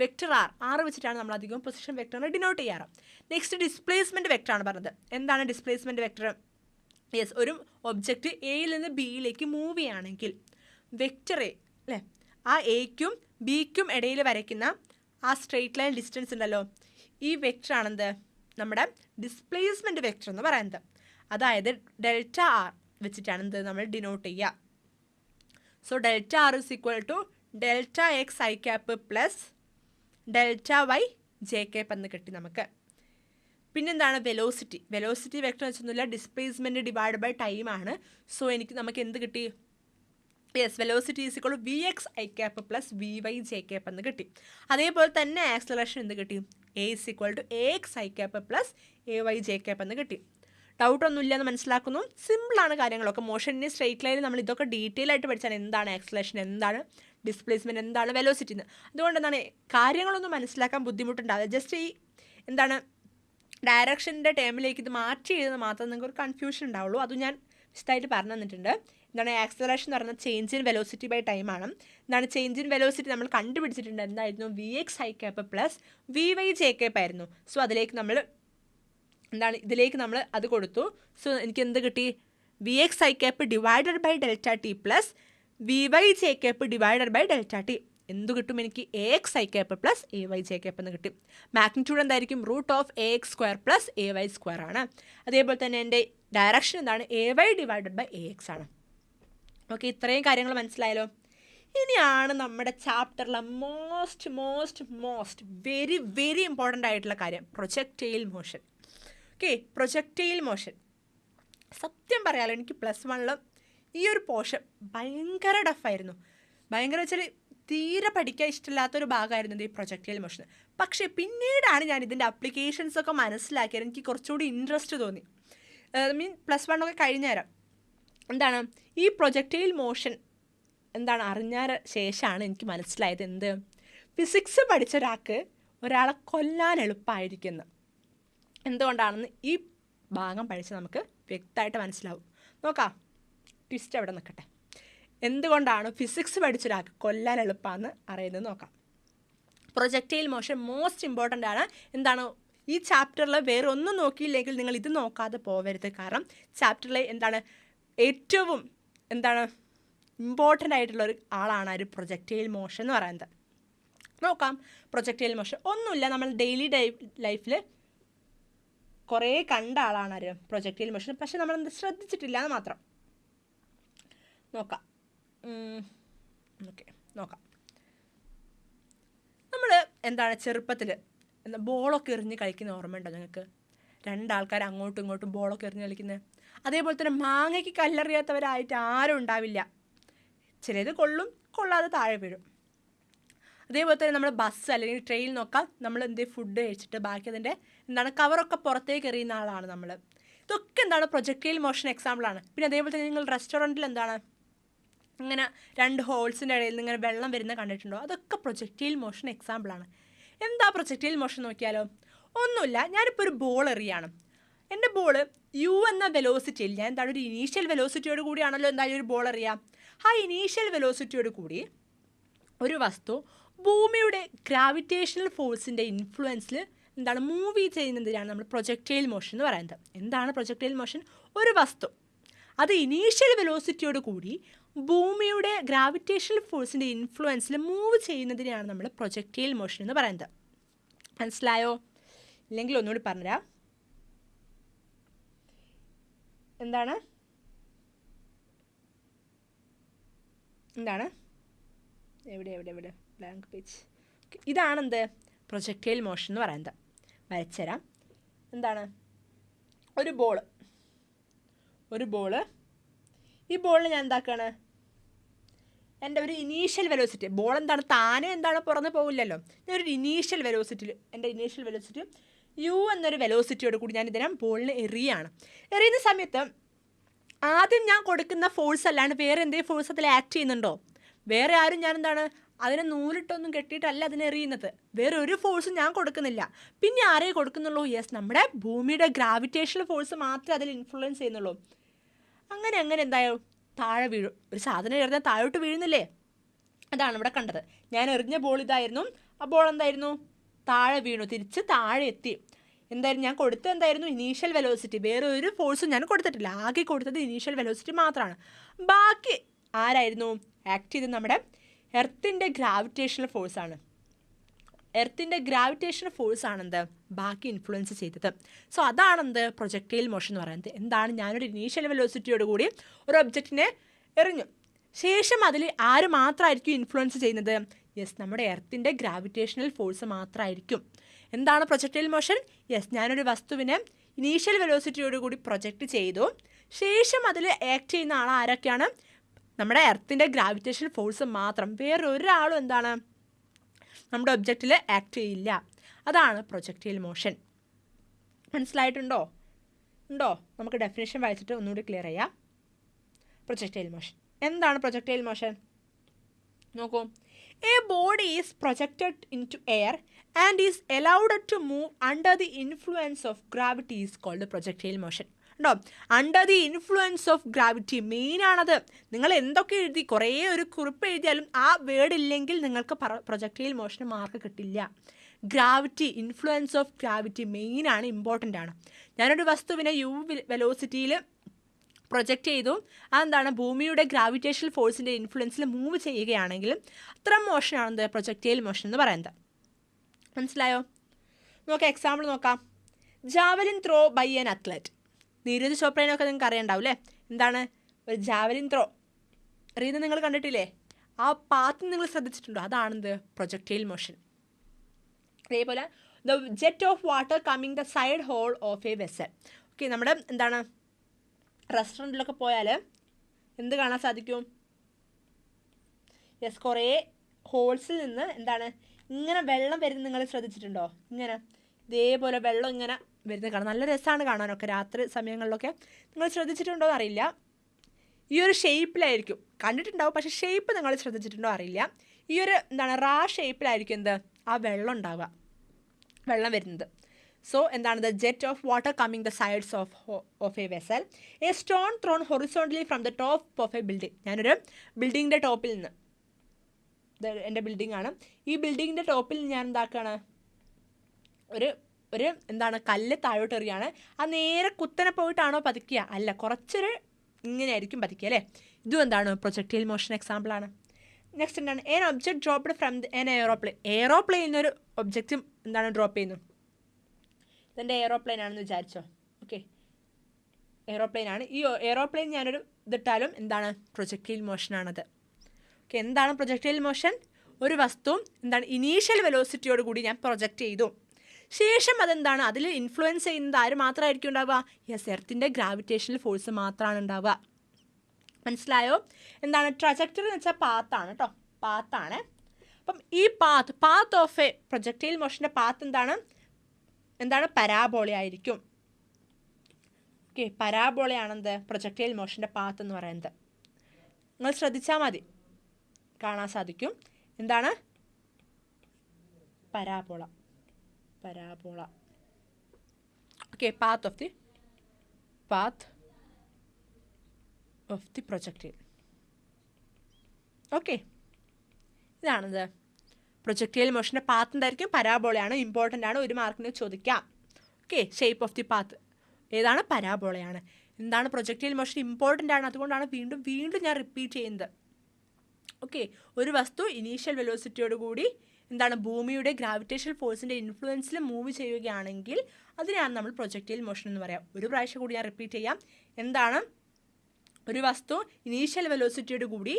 വെക്ടർ ആർ വെച്ചിട്ടാണ് നമ്മൾ അധികം പൊസിഷൻ വെക്ടറിനെ ഡിനോട്ട് ചെയ്യാറ്. നെക്സ്റ്റ് ഡിസ്പ്ലേസ്മെൻറ്റ് വെക്ടറാണ് പറഞ്ഞത്. എന്താണ് ഡിസ്പ്ലേസ്മെൻറ്റ് വെക്ടർ? യെസ്, ഒരു ഒബ്ജക്റ്റ് എയിൽ നിന്ന് ബിയിലേക്ക് മൂവ് ചെയ്യുകയാണെങ്കിൽ വെക്ടർ എ അല്ലേ, ആ എക്കും ബിക്കും ഇടയിൽ വരയ്ക്കുന്ന ആ സ്ട്രെയിറ്റ് ലൈൻ ഡിസ്റ്റൻസ് ഉണ്ടല്ലോ, ഈ വെക്ടറാണെന്ത് നമ്മുടെ ഡിസ്പ്ലേസ്മെൻറ്റ് വെക്ടർ എന്ന് പറയുന്നത്. അതായത് ഡെൽറ്റ ആർ വെച്ചിട്ടാണ് എന്ത് നമ്മൾ ഡിനോട്ട് ചെയ്യുക. So delta r is equal to delta x I cap plus delta y J cap എന്ന് കിട്ടി നമുക്ക്. പിന്നെന്താണ് വെലോസിറ്റി? വെലോസിറ്റി വെക്ടർ വെച്ചൊന്നുമില്ല, ഡിസ്പ്ലേസ്മെൻറ്റ് ഡിവൈഡ് ബൈ ടൈം ആണ്. സോ നമുക്ക് എന്ത് കിട്ടി? Yes, velocity is equal to v X I cap plus V Y J cap എന്ന് കിട്ടി. അതേപോലെ തന്നെ ആക്സലറേഷൻ എന്ത് കിട്ടി? A is equal to a X I cap plus A Y J cap എന്ന് കിട്ടി. ഡൗട്ടൊന്നുമില്ല എന്ന് മനസ്സിലാക്കുന്നു. സിമ്പിളാണ് കാര്യങ്ങളൊക്കെ. മോഷൻ്റെ സ്ട്രെയിറ്റ് ലൈനിൽ നമ്മൾ ഇതൊക്കെ ഡീറ്റെയിൽ ആയിട്ട് പഠിച്ചാണ്, എന്താണ് ആക്സലറേഷൻ, എന്താണ് ഡിസ്പ്ലേസ്മെൻറ്റ്, എന്താണ് വെലോസിറ്റി എന്ന്. അതുകൊണ്ട് എന്താണ് കാര്യങ്ങളൊന്നും മനസ്സിലാക്കാൻ ബുദ്ധിമുട്ടുണ്ടാവില്ല. ജസ്റ്റ് ഈ എന്താണ് ഡയറക്ഷൻ്റെ ടേമിലേക്ക് ഇത് മാറ്റി എഴുതുന്നത് മാത്രം നിങ്ങൾക്ക് ഒരു കൺഫ്യൂഷൻ ഉണ്ടാവുള്ളൂ. അത് ഞാൻ വിശദമായിട്ട് പറഞ്ഞു തന്നിട്ടുണ്ട്. എന്താണ് ആക്സലറേഷൻ എന്ന് പറയുന്നത് change in velocity by time ആണ്. എന്താണ് ചേഞ്ച് ഇൻ വെലോസിറ്റി നമ്മൾ കണ്ടുപിടിച്ചിട്ടുണ്ട്, എന്തായിരുന്നു? V X I cap plus V Y J cap ആയിരുന്നു. സോ അതിലേക്ക് നമ്മൾ എന്താണ് ഇതിലേക്ക് നമ്മൾ അത് കൊടുത്തു. സോ എനിക്ക് എന്ത് കിട്ടി? V X I cap divided by delta T plus V Y J cap divided by delta T. എന്ത് കിട്ടും എനിക്ക്? A X I cap plus A Y J cap എന്ന് കിട്ടും. മാഗ്നിറ്റ്യൂഡ് എന്തായിരിക്കും? Root of A X square plus A Y square ആണ്. അതേപോലെ തന്നെ എൻ്റെ ഡയറക്ഷൻ എന്താണ്? A Y divided by A X ആണ്. ഓക്കെ, ഇത്രയും കാര്യങ്ങൾ മനസ്സിലായല്ലോ. ഇനിയാണ് നമ്മുടെ ചാപ്റ്ററിലെ മോസ്റ്റ് വെരി വെരി ഇമ്പോർട്ടൻ്റ് ആയിട്ടുള്ള കാര്യം, projectile motion. Okay, projectile motion സത്യം പറയാലോ, എനിക്ക് +1 ഈ ഒരു പോർഷൻ ഭയങ്കര ടഫായിരുന്നു. ഭയങ്കര വെച്ചാൽ തീരെ പഠിക്കാൻ ഇഷ്ടമില്ലാത്തൊരു ഭാഗമായിരുന്നു ഈ പ്രൊജക്റ്റൈൽ മോഷൻ. പക്ഷേ പിന്നീടാണ് ഞാൻ ഇതിൻ്റെ അപ്ലിക്കേഷൻസൊക്കെ മനസ്സിലാക്കിയത്. എനിക്ക് കുറച്ചുകൂടി ഇൻട്രസ്റ്റ് തോന്നി. +1 ഒക്കെ കഴിഞ്ഞ നേരം എന്താണ് ഈ പ്രൊജക്റ്റൈൽ മോഷൻ എന്താണ് അറിഞ്ഞ ശേഷമാണ് എനിക്ക് മനസ്സിലായത് എന്ത് ഫിസിക്സ് പഠിച്ച ഒരാളെ കൊല്ലാൻ എളുപ്പമായിരിക്കുന്നു. എന്തുകൊണ്ടാണെന്ന് ഈ ഭാഗം പഠിച്ച് നമുക്ക് വ്യക്തമായിട്ട് മനസ്സിലാവും. നോക്കാം, ട്വിസ്റ്റ് അവിടെ നിൽക്കട്ടെ. എന്തുകൊണ്ടാണ് ഫിസിക്സ് പഠിച്ചൊരാൾക്ക് കൊല്ലാൻ എളുപ്പമാണെന്ന് അറിയുന്നത് നോക്കാം. പ്രൊജക്റ്റൈൽ മോഷൻ മോസ്റ്റ് ഇമ്പോർട്ടൻ്റ് ആണ്. എന്താണ് ഈ ചാപ്റ്ററിൽ വേറെ ഒന്നും നോക്കിയില്ലെങ്കിൽ നിങ്ങൾ ഇത് നോക്കാതെ പോകരുത്. കാരണം ചാപ്റ്ററിലെ എന്താണ് ഏറ്റവും ഇമ്പോർട്ടൻ്റ് ആയിട്ടുള്ള ഒരു ആളാണ് ഒരു പ്രൊജക്റ്റൈൽ മോഷൻ എന്ന് പറയുന്നത്. നോക്കാം, പ്രൊജക്റ്റൈൽ മോഷൻ ഒന്നുമില്ല, നമ്മൾ ഡെയിലി ലൈഫിൽ കുറേ കണ്ട ആളാണ് ഒരു പ്രൊജക്റ്റൈൽ മോഷൻ. പക്ഷെ നമ്മളെന്ത് ശ്രദ്ധിച്ചിട്ടില്ല എന്ന് മാത്രം. നോക്കാം. നമ്മൾ ചെറുപ്പത്തിൽ ബോളൊക്കെ എറിഞ്ഞ് കളിക്കുന്ന ഓർമ്മയുണ്ടോ നിങ്ങൾക്ക്? 2 ആൾക്കാർ അങ്ങോട്ടും ഇങ്ങോട്ടും ബോളൊക്കെ എറിഞ്ഞ് കളിക്കുന്നത്. അതേപോലെ തന്നെ മാങ്ങയ്ക്ക് കല്ലെറിയാത്തവരായിട്ട് ആരും ഉണ്ടാവില്ല. ചിലത് കൊള്ളും, കൊള്ളാതെ താഴെ വീഴും. അതേപോലെ തന്നെ നമ്മൾ ബസ് അല്ലെങ്കിൽ ട്രെയിൻ നോക്കാം, നമ്മൾ ഫുഡ് കഴിച്ചിട്ട് ബാക്കി അതിൻ്റെ കവറൊക്കെ പുറത്തേക്ക് എറിയുന്ന ആളാണ് നമ്മൾ. ഇതൊക്കെ പ്രൊജക്റ്റൈൽ മോഷൻ എക്സാമ്പിളാണ്. പിന്നെ അതേപോലെ തന്നെ നിങ്ങൾ റെസ്റ്റോറൻറ്റിൽ ഇങ്ങനെ 2 ഹോൾസിൻ്റെ ഇടയിൽ നിന്ന് ഇങ്ങനെ വെള്ളം വരുന്ന കണ്ടിട്ടുണ്ടോ? അതൊക്കെ പ്രൊജക്റ്റൈൽ മോഷൻ എക്സാമ്പിളാണ്. എന്താ പ്രൊജക്റ്റൈൽ മോഷൻ നോക്കിയാലോ? ഒന്നുമില്ല, ഞാനിപ്പോൾ ഒരു ബോൾ എറിയാണ്. എൻ്റെ ബോൾ യു എന്ന വെലോസിറ്റിയിൽ ഞാൻ ഒരു ഇനീഷ്യൽ വെലോസിറ്റിയോട് കൂടിയാണല്ലോ എന്തായാലും ഒരു ബോൾ എറിയാം. ആ ഇനീഷ്യൽ വെലോസിറ്റിയോട് കൂടി ഒരു വസ്തു ഭൂമിയുടെ ഗ്രാവിറ്റേഷണൽ ഫോഴ്സിൻ്റെ ഇൻഫ്ലുവൻസിൽ മൂവ് ചെയ്യുന്നതിനാണ് നമ്മൾ പ്രൊജക്റ്റൈൽ മോഷൻ എന്ന് പറയുന്നത്. എന്താണ് പ്രൊജക്റ്റൈൽ മോഷൻ? ഒരു വസ്തു അത് ഇനീഷ്യൽ വെലോസിറ്റിയോട് കൂടി ഭൂമിയുടെ ഗ്രാവിറ്റേഷണൽ ഫോഴ്സിൻ്റെ ഇൻഫ്ലുവൻസിൽ മൂവ് ചെയ്യുന്നതിനാണ് നമ്മൾ പ്രൊജക്റ്റൈൽ മോഷൻ എന്ന് പറയുന്നത്. മനസ്സിലായോ? ഇല്ലെങ്കിൽ ഒന്നുകൂടി പറഞ്ഞുതരാം. എന്താണ് എവിടെ ബ്ലാങ്ക് പേജ്. ഇതാണ് പ്രൊജക്റ്റൈൽ മോഷൻ എന്ന് പറയുന്നത്. വരച്ചുതരാം. ഒരു ബോള് ഈ ബോളിൽ ഞാൻ എന്താക്കുകയാണ്? എൻ്റെ ഒരു ഇനീഷ്യൽ വെലോസിറ്റി, ബോൾ എന്താണ് താനെ എന്താണ് പുറന്ന് പോകില്ലല്ലോ, ഞാനൊരു ഇനീഷ്യൽ വെലോസിറ്റിയിൽ എൻ്റെ ഇനീഷ്യൽ വെലോസിറ്റി യു എന്നൊരു വെലോസിറ്റിയോട് കൂടി ഞാൻ ഇതിനെ ബോളിന് എറിയുന്ന സമയത്ത് ആദ്യം ഞാൻ കൊടുക്കുന്ന ഫോഴ്സ് അല്ലാണ്ട് വേറെ എന്തെങ്കിലും ഫോഴ്സ് അതിൽ ആക്ട് ചെയ്യുന്നുണ്ടോ? വേറെ ആരും ഞാൻ എന്താണ് അതിനെ നൂലിട്ടൊന്നും കെട്ടിയിട്ടല്ല അതിനെ എറിയുന്നത്, വേറെ ഒരു ഫോഴ്സും ഞാൻ കൊടുക്കുന്നില്ല. പിന്നെ ആരേ കൊടുക്കുന്നുള്ളൂ? യെസ്, നമ്മുടെ ഭൂമിയുടെ ഗ്രാവിറ്റേഷണൽ ഫോഴ്സ് മാത്രമേ അതിൽ ഇൻഫ്ലുവൻസ് ചെയ്യുന്നുള്ളൂ. അങ്ങനെ എന്തായോ താഴെ വീഴും. ഒരു സാധനം എറിഞ്ഞാൽ താഴോട്ട് വീഴുന്നില്ലേ? അതാണ് ഇവിടെ കണ്ടത്. ഞാൻ എറിഞ്ഞ ബോൾ ഇതായിരുന്നു, ആ ബോൾ എന്തായിരുന്നു? താഴെ വീണു, തിരിച്ച് താഴെ എത്തി. എന്തായിരുന്നു ഞാൻ കൊടുത്തത്? എന്തായിരുന്നു? Initial velocity. വേറെ ഒരു ഫോഴ്സും ഞാൻ കൊടുത്തിട്ടില്ല, ആകെ കൊടുത്തത് ഇനീഷ്യൽ വെലോസിറ്റി മാത്രമാണ്. ബാക്കി ആരായിരുന്നു ആക്ട് ചെയ്തത്? നമ്മുടെ എർത്തിൻ്റെ ഗ്രാവിറ്റേഷണൽ ഫോഴ്സാണ്. എർത്തിൻ്റെ ഗ്രാവിറ്റേഷണൽ ഫോഴ്സാണെന്ത് ബാക്കി ഇൻഫ്ലുവൻസ് ചെയ്തത്. സോ അതാണെന്ത് പ്രൊജക്റ്റൈൽ മോഷൻ എന്ന് പറയുന്നത്. എന്താണ്, ഞാനൊരു ഇനീഷ്യൽ വെലോസിറ്റിയോട് കൂടി ഒരു ഒബ്ജക്റ്റിനെ എറിഞ്ഞു, ശേഷം അതിൽ ആര് മാത്രമായിരിക്കും ഇൻഫ്ലുവൻസ് ചെയ്യുന്നത്? യെസ്, നമ്മുടെ എർത്തിൻ്റെ ഗ്രാവിറ്റേഷണൽ ഫോഴ്സ് മാത്രമായിരിക്കും. എന്താണ് പ്രൊജക്റ്റൈൽ മോഷൻ? യെസ്, ഞാനൊരു വസ്തുവിനെ ഇനീഷ്യൽ വെലോസിറ്റിയോട് കൂടി പ്രൊജക്റ്റ് ചെയ്തു, ശേഷം അതിൽ ആക്ട് ചെയ്യുന്ന ആൾ ആരൊക്കെയാണ്? നമ്മുടെ എർത്തിൻ്റെ ഗ്രാവിറ്റേഷണൽ ഫോഴ്സ് മാത്രം, വേറെ ഒരാളും എന്താണ് നമ്മുടെ ഒബ്ജക്റ്റിൽ ആക്ട് ചെയ്യില്ല. അതാണ് പ്രൊജക്റ്റൈൽ മോഷൻ. മനസ്സിലായിട്ടുണ്ടോ? നമുക്ക് ഡെഫിനേഷൻ വായിച്ചിട്ട് ഒന്നുകൂടി ക്ലിയർ ചെയ്യാം. പ്രൊജക്റ്റൈൽ മോഷൻ എന്താണ്? പ്രൊജക്റ്റൈൽ മോഷൻ നോക്കൂ. A body is projected into air and is allowed to move under the influence of gravity is called projectile motion. ഉണ്ടോ? Under the influence of gravity മെയിനാണത്. നിങ്ങൾ എന്തൊക്കെ എഴുതി, കുറേ ഒരു കുറിപ്പ് എഴുതിയാലും ആ വേർഡ് ഇല്ലെങ്കിൽ നിങ്ങൾക്ക് പ്രൊജക്റ്റൈൽ മോഷന് മാർക്ക് കിട്ടില്ല. ഗ്രാവിറ്റി, ഇൻഫ്ലുവൻസ് ഓഫ് ഗ്രാവിറ്റി മെയിനാണ്, ഇമ്പോർട്ടൻ്റ് ആണ്. ഞാനൊരു വസ്തുവിനെ യു വെലോസിറ്റിയിൽ പ്രൊജക്റ്റ് ചെയ്തു, അതെന്താണ് ഭൂമിയുടെ ഗ്രാവിറ്റേഷണൽ ഫോഴ്സിൻ്റെ ഇൻഫ്ലുവൻസിൽ മൂവ് ചെയ്യുകയാണെങ്കിൽ അത്തരം മോഷനാണെന്ത് പ്രൊജക്റ്റൈൽ മോഷൻ എന്ന് പറയുന്നത്. മനസ്സിലായോ? നോക്കാം, എക്സാമ്പിൾ നോക്കാം. Javelin throw by an athlete. Neeraj ചോപ്രേനൊക്കെ നിങ്ങൾക്ക് അറിയണ്ടാവും അല്ലേ? എന്താണ് ഒരു ജാവലിൻ ത്രോ എറിയുന്നത് നിങ്ങൾ കണ്ടിട്ടില്ലേ? ആ പാത്ത് നിങ്ങൾ ശ്രദ്ധിച്ചിട്ടുണ്ടോ? അതാണെന്ത് പ്രൊജക്റ്റൈൽ മോഷൻ. അതേപോലെ the jet of water coming the side hole of a vessel. Okay, നമ്മുടെ എന്താണ് റെസ്റ്റോറൻറ്റിലൊക്കെ പോയാൽ എന്ത് കാണാൻ സാധിക്കും? യെസ്, കുറേ ഹോൾസിൽ നിന്ന് എന്താണ് ഇങ്ങനെ വെള്ളം വരുന്നത് നിങ്ങൾ ശ്രദ്ധിച്ചിട്ടുണ്ടോ? ഇങ്ങനെ ഇതേപോലെ വെള്ളം ഇങ്ങനെ വരുന്നത് കാണാം. നല്ല രസമാണ് കാണാനൊക്കെ, രാത്രി സമയങ്ങളിലൊക്കെ. നിങ്ങൾ ശ്രദ്ധിച്ചിട്ടുണ്ടോ എന്നറിയില്ല. ഈ ഒരു ഷേപ്പിലായിരിക്കും കണ്ടിട്ടുണ്ടാവും, പക്ഷേ ഷേപ്പ് നിങ്ങൾ ശ്രദ്ധിച്ചിട്ടുണ്ടോ അറിയില്ല. ഈ ഒരു എന്താണ് റാ ഷേപ്പിലായിരിക്കും എന്ത് ആ വെള്ളം ഉണ്ടാവുക, വെള്ളം വരുന്നത്. സോ എന്താണ് the jet of water coming the sides of a vessel, a stone thrown horizontally from the top of a building. ഞാനൊരു ബിൽഡിങ്ങിൻ്റെ ടോപ്പിൽ നിന്ന്, എൻ്റെ ബിൽഡിംഗ് ആണ്, ഈ ബിൽഡിങ്ങിൻ്റെ ടോപ്പിൽ ഞാൻ എന്താക്കുകയാണ്, ഒരു എന്താണ് കല്ല് താഴോട്ട് എറിയാണ്. ആ നേരെ കുത്തനെ പോയിട്ടാണോ പതിക്കുക? അല്ല, കുറച്ചൊരു ഇങ്ങനെ ആയിരിക്കും പതിക്കുക അല്ലേ? ഇതും എന്താണ് പ്രൊജക്റ്റൈൽ മോഷൻ എക്സാമ്പിളാണ്. നെക്സ്റ്റ് എന്താണ് an object dropped from an aeroplane. എയറോപ്ലെയിനിൽ ഒരു ഒബ്ജക്റ്റും എന്താണ് ഡ്രോപ്പ് ചെയ്യുന്നു. ഇതെൻ്റെ എയറോപ്ലെയിൻ ആണെന്ന് വിചാരിച്ചോ. ഓക്കെ, എയറോപ്ലെയിൻ ആണ്. ഈ എയറോപ്ലെയിൻ ഞാനൊരു ഇതിട്ടാലും എന്താണ് പ്രൊജക്റ്റൈൽ മോഷനാണത്. ഓക്കെ, എന്താണ് പ്രൊജക്റ്റൈൽ മോഷൻ? ഒരു വസ്തു എന്താണ് ഇനീഷ്യൽ വെലോസിറ്റിയോട് കൂടി ഞാൻ പ്രൊജക്റ്റ് ചെയ്തു, ശേഷം അതെന്താണ് അതിൽ ഇൻഫ്ലുവൻസ് ചെയ്യുന്നത് ആര് മാത്രമായിരിക്കും ഉണ്ടാവുക? യെസ്, എർത്തിൻ്റെ ഗ്രാവിറ്റേഷണൽ ഫോഴ്സ് മാത്രമാണ് ഉണ്ടാവുക. മനസ്സിലായോ? എന്താണ് ട്രജക്ടറി എന്ന് വെച്ചാൽ പാത്താണ് കേട്ടോ, പാത്താണ്. അപ്പം ഈ പാത്ത് ഓഫ് എ പ്രൊജക്റ്റൈൽ മോഷൻ്റെ പാത്ത് എന്താണ് പരാബോള ആയിരിക്കും. ഓക്കെ, പരാബോളയാണെന്ത് പ്രൊജക്റ്റൈൽ മോഷൻ്റെ പാത്ത് എന്ന് പറയുന്നത്. നിങ്ങൾ ശ്രദ്ധിച്ചാൽ മതി, കാണാൻ സാധിക്കും. എന്താണ് parabola. Okay, path of the projectile. Okay, ഇതാണെന്ത് പ്രൊജക്റ്റൈൽ മോഷൻ്റെ പാത്ത് എന്തായിരിക്കും? പരാബോളയാണ്, ഇമ്പോർട്ടൻ്റ് ആണ്, ഒരു മാർക്കിന് ചോദിക്കാം. Okay, shape of the path ഏതാണ്? പരാബോളയാണ്. എന്താണ് പ്രൊജക്റ്റൈൽ മോഷൻ ഇമ്പോർട്ടൻ്റ് ആണ്, അതുകൊണ്ടാണ് വീണ്ടും ഞാൻ റിപ്പീറ്റ് ചെയ്യുന്നത്. ഓക്കെ, ഒരു വസ്തു ഇനീഷ്യൽ വെലോസിറ്റിയോട് കൂടി എന്താണ് ഭൂമിയുടെ ഗ്രാവിറ്റേഷണൽ ഫോഴ്സിൻ്റെ ഇൻഫ്ലുവൻസിൽ മൂവ് ചെയ്യുകയാണെങ്കിൽ അതിനാണ് നമ്മൾ പ്രൊജക്റ്റൈൽ മോഷൻ എന്ന് പറയാം. ഒരു പ്രാവശ്യം കൂടി ഞാൻ റിപ്പീറ്റ് ചെയ്യാം. എന്താണ് ഒരു വസ്തു ഇനീഷ്യൽ വെലോസിറ്റിയോട് കൂടി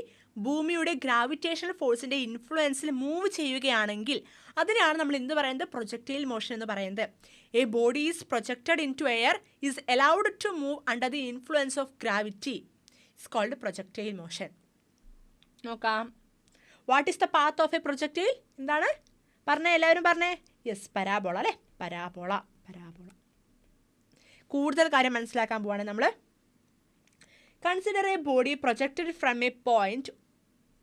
ഭൂമിയുടെ ഗ്രാവിറ്റേഷണൽ ഫോഴ്സിൻ്റെ ഇൻഫ്ലുവൻസിൽ മൂവ് ചെയ്യുകയാണെങ്കിൽ അതിനാണ് നമ്മൾ എന്ത് പറയുന്നത്? പ്രൊജക്റ്റൈൽ മോഷൻ എന്ന് പറയുന്നത്. A body is projected into air is allowed to move under the influence of gravity is called projectile motion. നോക്കാം. What is the path of a projectile? എന്താണ് പറഞ്ഞേ, എല്ലാവരും പറഞ്ഞേ. യെസ്, പരാബോള അല്ലേ, പരാബോള. കൂടുതൽ കാര്യം മനസ്സിലാക്കാൻ പോവാണ് നമ്മൾ. Consider a body projected from a point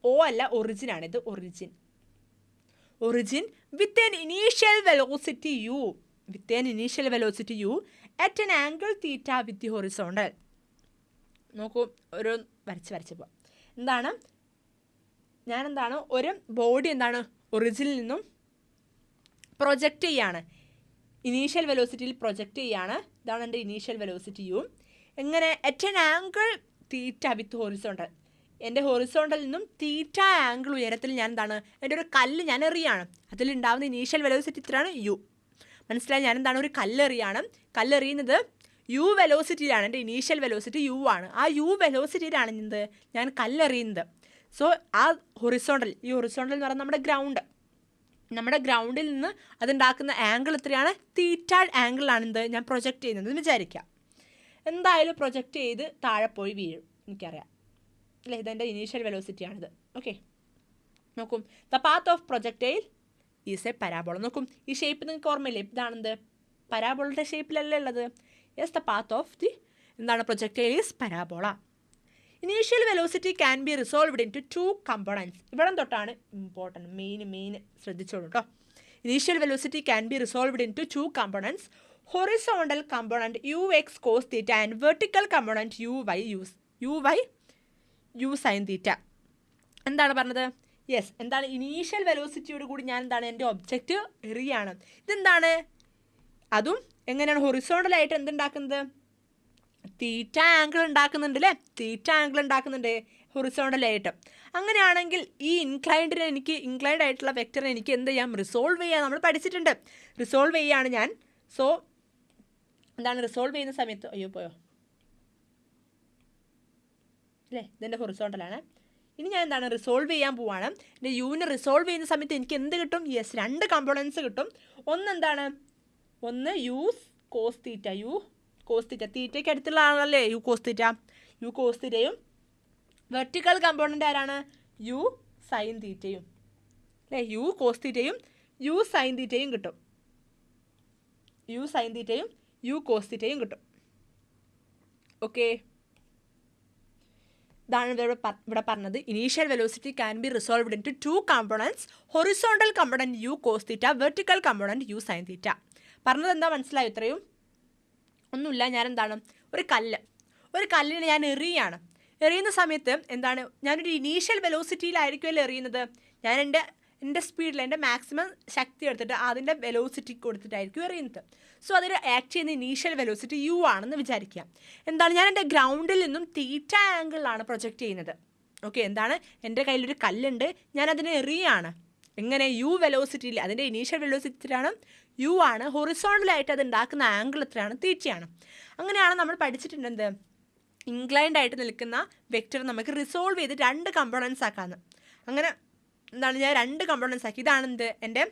O അല്ല, ഒറിജിനാണ് ഇത്. Origin with an initial velocity u at an angle theta with the horizontal. നോക്കൂ, ഒരു വരച്ച് പോവാം. ഞാനെന്താണ് ഒരു ബോഡി ഒറിജിനിൽ നിന്നും പ്രൊജക്റ്റ് ചെയ്യാണ്, ഇനീഷ്യൽ വെലോസിറ്റിയിൽ പ്രൊജക്റ്റ് ചെയ്യാണ്. ഇതാണ് എൻ്റെ ഇനീഷ്യൽ വെലോസിറ്റി യു. എങ്ങനെ? At an angle theta with horizontal. എൻ്റെ ഹൊറിസോണ്ടലിൽ നിന്നും തീറ്റ ആംഗിൾ ഉയരത്തിൽ ഞാൻ എൻ്റെ ഒരു കല്ല് ഞാൻ എറിയാണ്. അതിലുണ്ടാകുന്ന ഇനീഷ്യൽ വെലോസിറ്റി ഇത്രയാണ് യു. മനസ്സിലായി? ഞാൻ ഒരു കല്ലെറിയാണ്. കല്ലെറിയുന്നത് യു വെലോസിറ്റിയിലാണ്. എൻ്റെ ഇനീഷ്യൽ വെലോസിറ്റി യു ആണ്. ആ യു വെലോസിറ്റിയിലാണ് ഞാൻ കല്ലെറിയുന്നത്. സോ ആ ഹൊറിസോണ്ടൽ, ഈ ഹൊറിസോണ്ടൽ എന്ന് പറയുന്നത് നമ്മുടെ ഗ്രൗണ്ടിൽ നിന്ന് അതുണ്ടാക്കുന്ന ആംഗിൾ എത്രയാണ്? തീറ്റ ആംഗിളാണ് ഞാൻ പ്രൊജക്റ്റ് ചെയ്യുന്നത് വിചാരിക്കാം. എന്തായാലും പ്രൊജക്റ്റ് ചെയ്ത് താഴെ പോയി വീഴും, എനിക്കറിയാം അല്ലേ. ഇതെൻ്റെ ഇനീഷ്യൽ വെലോസിറ്റിയാണിത്. ഓക്കെ, നോക്കും. The path of projectile is a parabola. നോക്കും, ഈ ഷേപ്പ് നിങ്ങൾക്ക് ഓർമ്മയില്ലേ? ഇതാണെന്ത്? പരാബോളയുടെ ഷേപ്പിലല്ലേ ഉള്ളത്. Yes, the path of the projectile is parabola. Initial velocity can be resolved in two 2 components. ഇവിടെ തൊട്ടാണ് ഇമ്പോർട്ടൻറ്റ്, മെയിൻ ശ്രദ്ധിച്ചോളൂ കേട്ടോ. Initial velocity can be resolved in two 2 components. Horizontal component ux cos theta and vertical component u sine theta. എന്താണ് പറഞ്ഞത്? യെസ്, ഇനീഷ്യൽ വെലോസിറ്റിയോട് കൂടി ഞാൻ എൻ്റെ ഒബ്ജക്റ്റ് എറിയാണ്. ഇതെന്താണ്? അതും എങ്ങനെയാണ്? ഹൊറിസോണ്ടലായിട്ട് എന്തുണ്ടാക്കുന്നത്? തീറ്റ ആംഗിൾ ഉണ്ടാക്കുന്നുണ്ട് അല്ലേ. തീറ്റ ആംഗിൾ ഉണ്ടാക്കുന്നുണ്ട് ഹൊറിസോണ്ടലായിട്ട്. അങ്ങനെയാണെങ്കിൽ ഈ ഇൻക്ലൈൻഡ് ആയിട്ടുള്ള വെക്ടറിനെ എനിക്ക് എന്ത് ചെയ്യാം? റിസോൾവ് ചെയ്യാം. നമ്മൾ പഠിച്ചിട്ടുണ്ട്. റിസോൾവ് ചെയ്യാണ് ഞാൻ. സോ റിസോൾവ് ചെയ്യുന്ന സമയത്ത് പോയോ അല്ലേ, ഇതെൻ്റെ ഹൊറിസോണ്ടലാണ്. ഇനി ഞാൻ റിസോൾവ് ചെയ്യാൻ പോവാണ്. എൻ്റെ യുവിനെ റിസോൾവ് ചെയ്യുന്ന സമയത്ത് എനിക്ക് എന്ത് കിട്ടും? യെസ്, 2 കമ്പോണൻസ് കിട്ടും. ഒന്ന് യു കോസ് തീറ്റ, തീറ്റയ്ക്ക് അടുത്തുള്ള ആളല്ലേ യു കോസ് തീറ്റയും വെർട്ടിക്കൽ കമ്പോണൻ്റ് ആരാണ്? യു സൈൻ തീറ്റയും അല്ലേ. യു കോസ് തീറ്റയും യു സൈൻ തീറ്റയും കിട്ടും. യു കോസ് തീറ്റയും കിട്ടും. ഓക്കെ, ഇതാണ് ഇവിടെ പറഞ്ഞത്. Initial velocity can be resolved in two 2 components. Horizontal component u cos theta, vertical component u sine theta. പറഞ്ഞത് എന്താ? മനസ്സിലായോ? ഇത്രയും ഒന്നുമില്ല. ഒരു കല്ലിനെ ഞാൻ എറിയുന്ന സമയത്ത് ഞാനൊരു ഇനീഷ്യൽ വെലോസിറ്റിയിലായിരിക്കുമല്ലോ എറിയുന്നത്. ഞാൻ എൻ്റെ സ്പീഡിൽ എൻ്റെ മാക്സിമം ശക്തി എടുത്തിട്ട് അതിൻ്റെ വെലോസിറ്റി കൊടുത്തിട്ടായിരിക്കും എറിയുന്നത്. സോ അതിൽ ആക്ട് ചെയ്യുന്ന ഇനീഷ്യൽ വെലോസിറ്റി യു ആണെന്ന് വിചാരിക്കുക. ഞാൻ എൻ്റെ ഗ്രൗണ്ടിൽ നിന്നും തീറ്റ ആംഗിളിലാണ് പ്രൊജക്റ്റ് ചെയ്യുന്നത്. ഓക്കെ, എൻ്റെ കയ്യിലൊരു കല്ലുണ്ട്, ഞാനതിനെ എറിയാണ്. എങ്ങനെ? യു വെലോസിറ്റിയിൽ. അതിൻ്റെ ഇനീഷ്യൽ വെലോസിറ്റി എത്രയാണ്? യു ആണ്. ഹൊറിസോണ്ടലായിട്ട് അത് ഉണ്ടാക്കുന്ന ആംഗിൾ എത്രയാണ്? തീറ്റയാണ്. അങ്ങനെയാണ് നമ്മൾ പഠിച്ചിട്ടുണ്ട് എന്ത്? ഇൻക്ലൈൻഡ് ആയിട്ട് നിൽക്കുന്ന വെക്റ്റർ നമുക്ക് റിസോൾവ് ചെയ്ത് 2 കമ്പോണൻസ് ആക്കാമെന്ന്. അങ്ങനെ ഞാൻ 2 കമ്പോണൻസ് ആക്കി. ഇതാണ് എൻ്റെ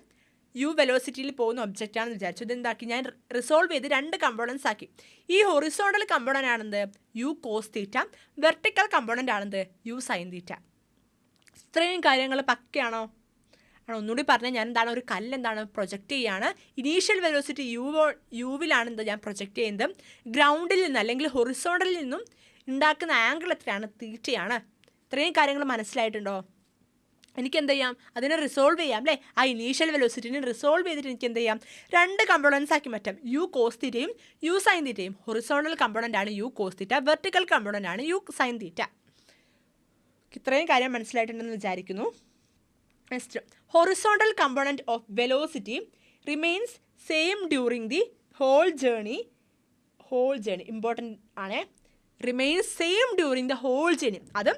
യു വെലോസിറ്റിയിൽ പോകുന്ന ഒബ്ജക്റ്റാണെന്ന് വിചാരിച്ചു. ഇതെന്താക്കി? ഞാൻ റിസോൾവ് ചെയ്ത് 2 കമ്പോണൻസ് ആക്കി. ഈ ഹൊറിസോണ്ടൽ കമ്പോണൻ്റ് ആണെന്ത്? U cos theta. Vertical component ആണെന്ത്? U sine theta. ഇത്രയും കാര്യങ്ങൾ പക്കയാണോ? ഒന്നുകൂടി പറഞ്ഞാൽ ഞാൻ ഒരു കല്ല് പ്രൊജക്റ്റ് ചെയ്യാണ്. ഇനീഷ്യൽ വെലോസിറ്റി യുവിലാണ് ഞാൻ പ്രൊജക്റ്റ് ചെയ്യുന്നത്. ഗ്രൗണ്ടിൽ നിന്ന് അല്ലെങ്കിൽ ഹൊറിസോണ്ടലിൽ നിന്നും ഉണ്ടാക്കുന്ന ആംഗിൾ എത്രയാണ്? തീറ്റയാണ്. ഇത്രയും കാര്യങ്ങൾ മനസ്സിലായിട്ടുണ്ടോ? എനിക്ക് എന്ത് ചെയ്യാം? അതിനെ റിസോൾവ് ചെയ്യാം അല്ലേ. ആ ഇനീഷ്യൽ വെലോസിറ്റിനെ റിസോൾവ് ചെയ്തിട്ട് എനിക്ക് എന്ത് ചെയ്യാം? 2 കമ്പോണൻസ് ആക്കി മാറ്റാം. യു കോസ് തീറ്റയും യു സൈൻ തീറ്റയും. ഹൊറിസോണ്ടൽ കമ്പോണൻ്റ് ആണ് u cos theta, vertical component ആണ് യു സൈൻ തീറ്റ. ഇത്രയും കാര്യം മനസ്സിലായിട്ടുണ്ടെന്ന് വിചാരിക്കുന്നു. Next, horizontal component of velocity remains same during the whole journey. Important ആണ്. Remains same during the whole journey. അത്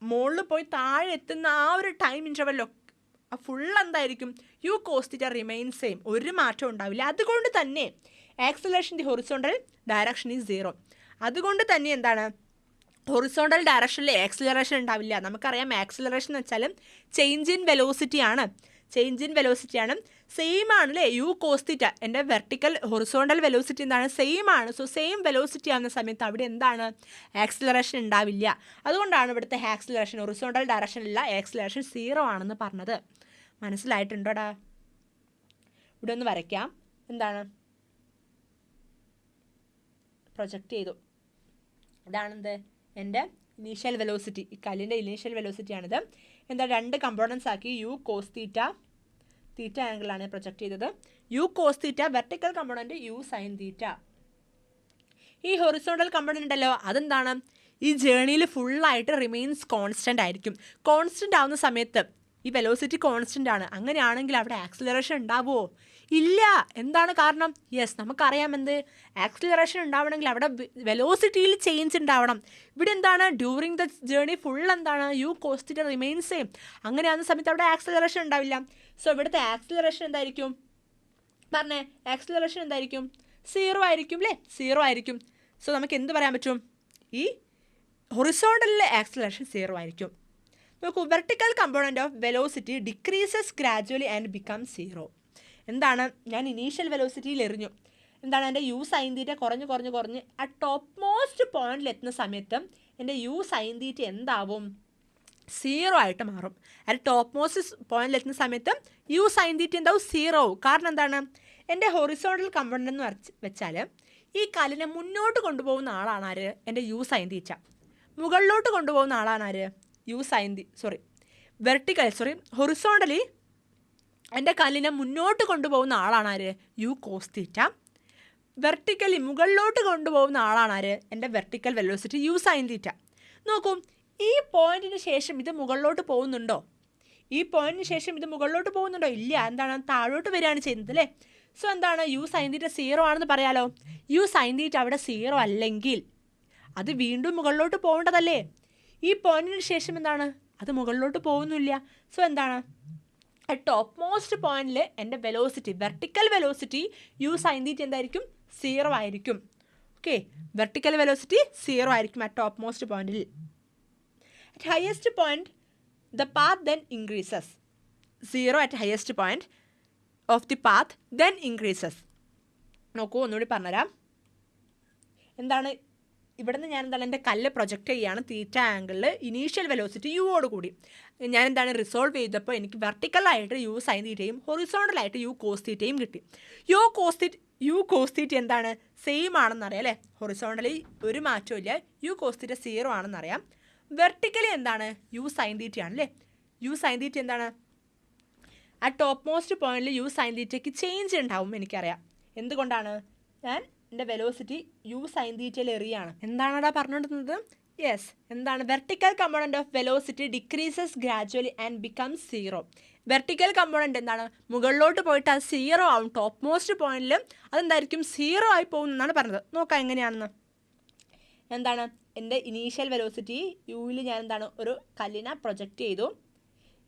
മുകളിൽ പോയി താഴെ എത്തുന്ന ആ ഒരു ടൈം ഇൻ്റർവെല്ലോ ഫുൾ എന്തായിരിക്കും? U cos theta remain same, ഒരു മാറ്റം ഉണ്ടാവില്ല. അതുകൊണ്ട് തന്നെ acceleration the horizontal direction is 0. അതുകൊണ്ട് തന്നെ ഹൊറിസോണ്ടൽ ഡയറക്ഷനിൽ ആക്സിലറേഷൻ ഉണ്ടാവില്ല. നമുക്കറിയാം ആക്സിലറേഷൻ എന്ന് വെച്ചാൽ ചേഞ്ച് ഇൻ വെലോസിറ്റിയാണ്. സെയിം ആണ് അല്ലേ, യു കോസ് തീറ്റ. എൻ്റെ വെർട്ടിക്കൽ ഹൊറിസോണ്ടൽ വെലോസിറ്റി എന്താണ്, സെയിം ആണ്. സോ സെയിം വെലോസിറ്റി ആവുന്ന സമയത്ത് അവിടെ എന്താണ്, ആക്സിലറേഷൻ ഉണ്ടാവില്ല. അതുകൊണ്ടാണ് ഇവിടുത്തെ ആക്സിലറേഷൻ ഹൊറിസോണ്ടൽ ഡയറക്ഷനിലുള്ള ആക്സിലറേഷൻ 0 ആണെന്ന് പറഞ്ഞത്. മനസ്സിലായിട്ടുണ്ടോടാ? ഇവിടെ ഒന്ന് വരയ്ക്കാം. എന്താണ്, പ്രൊജക്റ്റ് ചെയ്തു. ഇതാണെന്ത്, എൻ്റെ ഇനീഷ്യൽ വെലോസിറ്റി, ഈ കല്ലിൻ്റെ ഇനീഷ്യൽ വെലോസിറ്റിയാണിത്. എന്താ, 2 കമ്പോണൻസ് ആക്കി യു കോസ് തീറ്റ, തീറ്റ ആംഗിളാണ് പ്രൊജക്റ്റ് ചെയ്തത്. U cos theta, vertical component u sine theta. ഈ ഹൊറിസോണ്ടൽ കമ്പോണൻറ്റ് ഉണ്ടല്ലോ, അതെന്താണ്, ഈ ജേണിയിൽ ഫുള്ളായിട്ട് റിമെയിൻസ് കോൺസ്റ്റൻ്റ് ആയിരിക്കും. കോൺസ്റ്റൻ്റ് ആവുന്ന സമയത്ത് ഈ വെലോസിറ്റി കോൺസ്റ്റൻ്റ് ആണ്. അങ്ങനെയാണെങ്കിൽ അവിടെ ആക്സിലറേഷൻ ഉണ്ടാവുമോ? ഇല്ല. എന്താണ് കാരണം? യെസ്, നമുക്കറിയാം എന്ത്, ആക്സിലറേഷൻ ഉണ്ടാവണമെങ്കിൽ അവിടെ വെലോസിറ്റിയിൽ ചേഞ്ച് ഉണ്ടാവണം. ഇവിടെ എന്താണ്, ഡ്യൂറിങ് ദ ജേർണി ഫുൾ എന്താണ്, u cos theta remains same. അങ്ങനെയാവുന്ന സമയത്ത് അവിടെ ആക്സിലറേഷൻ ഉണ്ടാവില്ല. സോ ഇവിടുത്തെ ആക്സിലറേഷൻ എന്തായിരിക്കും പറഞ്ഞേ, ആക്സിലറേഷൻ എന്തായിരിക്കും, 0 ആയിരിക്കും അല്ലേ, 0 ആയിരിക്കും. സോ നമുക്ക് എന്ത് പറയാൻ പറ്റും, ഈ ഹൊറിസോണ്ടലിലെ ആക്സിലറേഷൻ 0 ആയിരിക്കും. നോക്കൂ, vertical component of velocity decreases gradually and become 0. എന്താണ്, ഞാൻ ഇനീഷ്യൽ വെലോസിറ്റിയിൽ എറിഞ്ഞു. എന്താണ്, എൻ്റെ യു സൈൻ തീറ്റ കുറഞ്ഞ് ആ ടോപ്പ് മോസ്റ്റ് പോയിന്റിൽ എത്തുന്ന സമയത്ത് എൻ്റെ യു സൈൻ തീറ്റ എന്താവും, 0 ആയിട്ട് മാറും. അത് ടോപ്പ് മോസ്റ്റ് പോയിന്റിൽ എത്തുന്ന സമയത്ത് യു സൈൻ തീറ്റ എന്താവും, 0 ആവും. കാരണം എന്താണ്, എൻ്റെ ഹൊറിസോണ്ടൽ കമ്പോണൻ്റ് എന്ന് വെച്ചാൽ ഈ കല്ലിനെ മുന്നോട്ട് കൊണ്ടുപോകുന്ന ആളാണ് ആര്, എൻ്റെ യു സൈൻ തീറ്റ. മുകളിലോട്ട് കൊണ്ടുപോകുന്ന ആളാണ് ആര്, യു സൈൻ ഹൊറിസോണ്ടലി എൻ്റെ കല്ലിനെ മുന്നോട്ട് കൊണ്ടുപോകുന്ന ആളാണ് ആര്, യു കോസ് തീറ്റ. വെർട്ടിക്കലി മുകളിലോട്ട് കൊണ്ടുപോകുന്ന ആളാണ് ആര്, എൻ്റെ vertical velocity u sine theta. നോക്കൂ, ഈ പോയിന്റിന് ശേഷം ഇത് മുകളിലോട്ട് പോകുന്നുണ്ടോ, ഈ പോയിന്റിന് ശേഷം ഇത് മുകളിലോട്ട് പോകുന്നുണ്ടോ? ഇല്ല. എന്താണ്, താഴോട്ട് വരികയാണ് ചെയ്യുന്നത് അല്ലേ. സോ എന്താണ്, യു സൈൻ തീറ്റ 0 ആണെന്ന് പറയാലോ. യു സൈൻ തീറ്റ അവിടെ 0 അല്ലെങ്കിൽ അത് വീണ്ടും മുകളിലോട്ട് പോകേണ്ടതല്ലേ. ഈ പോയിന്റിന് ശേഷം എന്താണ്, അത് മുകളിലോട്ട് പോകുന്നില്ല. സോ എന്താണ്, ടോപ്പ് മോസ്റ്റ് പോയിന്റിൽ എൻ്റെ velocity, vertical velocity u sine theta എന്തായിരിക്കും, 0 ആയിരിക്കും. ഓക്കെ, വെർട്ടിക്കൽ വെലോസിറ്റി 0 ആയിരിക്കും അറ്റ് ടോപ്പ് മോസ്റ്റ് പോയിന്റിൽ. At highest point the path then increases. 0 at highest point of the path then increases. നോക്കൂ, ഒന്നുകൂടി പറഞ്ഞുതരാം. എന്താണ്, ഇവിടെ നിന്ന് ഞാൻ എന്താണ്, എൻ്റെ കല്ല് പ്രൊജക്റ്റ് ചെയ്യുകയാണ് തീറ്റ ആംഗിളിൽ ഇനീഷ്യൽ വെലോസിറ്റി യുവോട് കൂടി. ഞാൻ എന്താണ് റിസോൾവ് ചെയ്തപ്പോൾ എനിക്ക് വെർട്ടിക്കലായിട്ട് യു സൈൻ തീറ്റയും ഹൊറിസോണ്ടലായിട്ട് യു കോസ് തീറ്റയും കിട്ടി. യു കോസ് തീറ്റ എന്താണ്, സെയിം ആണെന്നറിയാം അല്ലേ. ഹൊറിസോണ്ടലി ഒരു മാറ്റവും ഇല്ല, യു കോസ് തീറ്റ 0 ആണെന്നറിയാം. വെർട്ടിക്കലി എന്താണ്, യു സൈൻ തീറ്റയാണ് അല്ലേ. യു സൈൻ തീറ്റ എന്താണ്, ആ ടോപ്പ് മോസ്റ്റ് പോയിന്റിൽ യു സൈൻ തീറ്റയ്ക്ക് ചേഞ്ച് ഉണ്ടാവും എനിക്കറിയാം. എന്തുകൊണ്ടാണ്, ഞാൻ എൻ്റെ വെലോസിറ്റി യു സൈൻ തീറ്റയിൽ എറിയാണ്. എന്താണടാ പറഞ്ഞുകൊണ്ടിരുന്നത്? യെസ്, എന്താണ്, vertical component of velocity decreases gradually and becomes 0. Vertical component എന്താണ്, മുകളിലോട്ട് പോയിട്ട് അത് 0 ആവും. ടോപ്പ് മോസ്റ്റ് പോയിന്റിൽ അതെന്തായിരിക്കും, 0 ആയി പോകുമെന്നാണ് പറഞ്ഞത്. നോക്കാം എങ്ങനെയാണെന്ന്. എന്താണ്, എൻ്റെ ഇനീഷ്യൽ വെലോസിറ്റി യുവിൽ ഞാൻ എന്താണ്, ഒരു കല്ലിനെ പ്രൊജക്റ്റ് ചെയ്തു.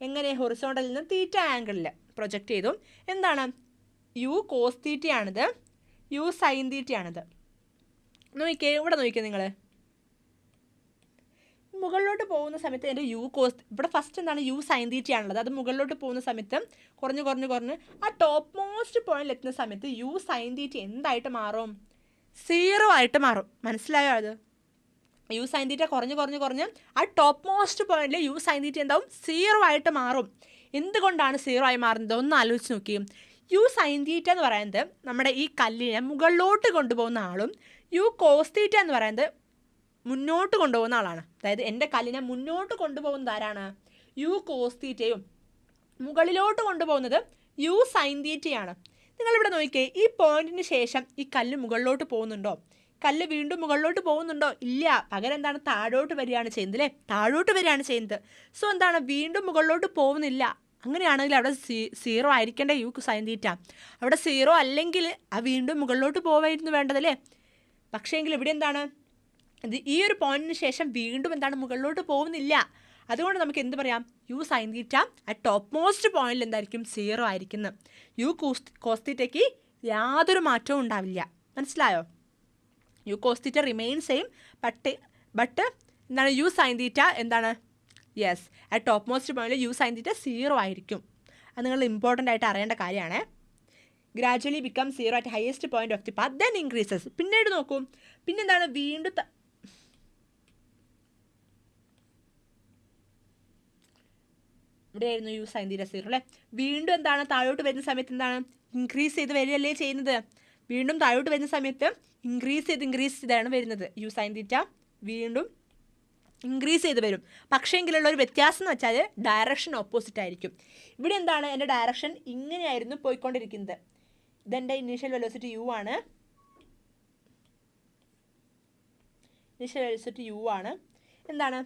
എങ്ങനെ, ഹൊറിസോണ്ടലിൽ നിന്ന് തീറ്റ ആംഗിളിൽ പ്രൊജക്റ്റ് ചെയ്തു. എന്താണ്, യു കോസ് തീറ്റയാണിത്, യു സൈൻ തീറ്റയാണിത്. നോക്കിക്കേ, ഇവിടെ നോക്കിക്കേ നിങ്ങൾ, മുകളിലോട്ട് പോകുന്ന സമയത്ത് എൻ്റെ യു കോസ്, ഇവിടെ ഫസ്റ്റ് എന്താണ്, യു സൈൻ തീറ്റയാണുള്ളത്. അത് മുകളിലോട്ട് പോകുന്ന സമയത്ത് കുറഞ്ഞ് ആ ടോപ്പ് മോസ്റ്റ് പോയിന്റിൽ എത്തുന്ന സമയത്ത് യു സൈൻ തീറ്റ എന്തായിട്ട് മാറും, 0 ആയിട്ട് മാറും. മനസ്സിലായോ? അത് യു സൈൻ തീറ്റ കുറഞ്ഞ് ആ ടോപ്പ് മോസ്റ്റ് പോയിന്റിൽ യു സൈൻ തീറ്റ എന്താവും, 0 ആയിട്ട് മാറും. എന്തുകൊണ്ടാണ് 0 ആയി മാറുന്നത്, ഒന്ന് ആലോചിച്ച് നോക്കിയും. യു സൈൻ തീറ്റ എന്ന് പറയുന്നത് നമ്മുടെ ഈ കല്ലിനെ മുകളിലോട്ട് കൊണ്ടുപോകുന്ന ആളും, യു കോസ് തീറ്റ എന്ന് പറയുന്നത് മുന്നോട്ട് കൊണ്ടുപോകുന്ന ആളാണ്. അതായത് എൻ്റെ കല്ലിനെ മുന്നോട്ട് കൊണ്ടുപോകുന്നത് ആരാണ്, യു കോസ് തീറ്റയും മുകളിലോട്ട് കൊണ്ടുപോകുന്നത് യു സൈൻ തീറ്റയാണ്. നിങ്ങളിവിടെ നോക്കിക്കേ, ഈ പോയിന്റിന് ശേഷം ഈ കല്ല് മുകളിലോട്ട് പോകുന്നുണ്ടോ, കല്ല് വീണ്ടും മുകളിലോട്ട് പോകുന്നുണ്ടോ? ഇല്ല. പകരം എന്താണ്, താഴോട്ട് വരികയാണ് ചെയ്യുന്നത് അല്ലേ, താഴോട്ട് വരികയാണ് ചെയ്യുന്നത്. സോ എന്താണ്, വീണ്ടും മുകളിലോട്ട് പോകുന്നില്ല. അങ്ങനെയാണെങ്കിൽ അവിടെ 0 ആയിരിക്കേണ്ട യു സൈൻ തീറ്റ. അവിടെ 0 അല്ലെങ്കിൽ ആ വീണ്ടും മുകളിലോട്ട് പോവായിരുന്നു വേണ്ടതല്ലേ. പക്ഷേ എങ്കിൽ ഇവിടെ എന്താണ്, ഇത് ഈ ഒരു പോയിന്റിന് ശേഷം വീണ്ടും എന്താണ്, മുകളിലോട്ട് പോകുന്നില്ല. അതുകൊണ്ട് നമുക്ക് എന്ത് പറയാം, യു സൈൻ തീറ്റ ആ ടോപ്പ് മോസ്റ്റ് പോയിന്റിൽ എന്തായിരിക്കും, 0 ആയിരിക്കുന്നത്. യു കോസ് തീറ്റയ്ക്ക് യാതൊരു മാറ്റവും ഉണ്ടാവില്ല. മനസ്സിലായോ? U cos theta remain same, but എന്താണ്, യു സൈൻ തീറ്റ എന്താണ്, യെസ്, ആ ടോപ്പ് മോസ്റ്റ് പോയിന്റിൽ യു സൈൻ തീറ്റ 0 ആയിരിക്കും. അത് നിങ്ങൾ ഇമ്പോർട്ടൻ്റ് ആയിട്ട് അറിയേണ്ട കാര്യമാണ്. Gradually become zero at highest point of the path then increases. പിന്നീട് നോക്കൂ, പിന്നെന്താണ് വീണ്ടും ഇവിടെയായിരുന്നു യു സൈൻ തീറ്റ സീറോ അല്ലേ. വീണ്ടും എന്താണ് താഴോട്ട് വരുന്ന സമയത്ത് എന്താണ് ഇൻക്രീസ് ചെയ്ത് വരികയല്ലേ ചെയ്യുന്നത്. വീണ്ടും താഴോട്ട് വരുന്ന സമയത്ത് ഇൻക്രീസ് ചെയ്താണ് വരുന്നത്. യു സൈൻ തീറ്റ വീണ്ടും ഇൻക്രീസ് ചെയ്ത് വരും. പക്ഷേങ്കിലുള്ള ഒരു വ്യത്യാസം എന്ന് വെച്ചാൽ ഡയറക്ഷൻ ഓപ്പോസിറ്റ് ആയിരിക്കും. ഇവിടെ എന്താണ് എൻ്റെ ഡയറക്ഷൻ ഇങ്ങനെയായിരുന്നു പോയിക്കൊണ്ടിരിക്കുന്നത്. ഇതെൻ്റെ ഇനീഷ്യൽ വെലോസിറ്റി യു ആണ്. എന്താണ്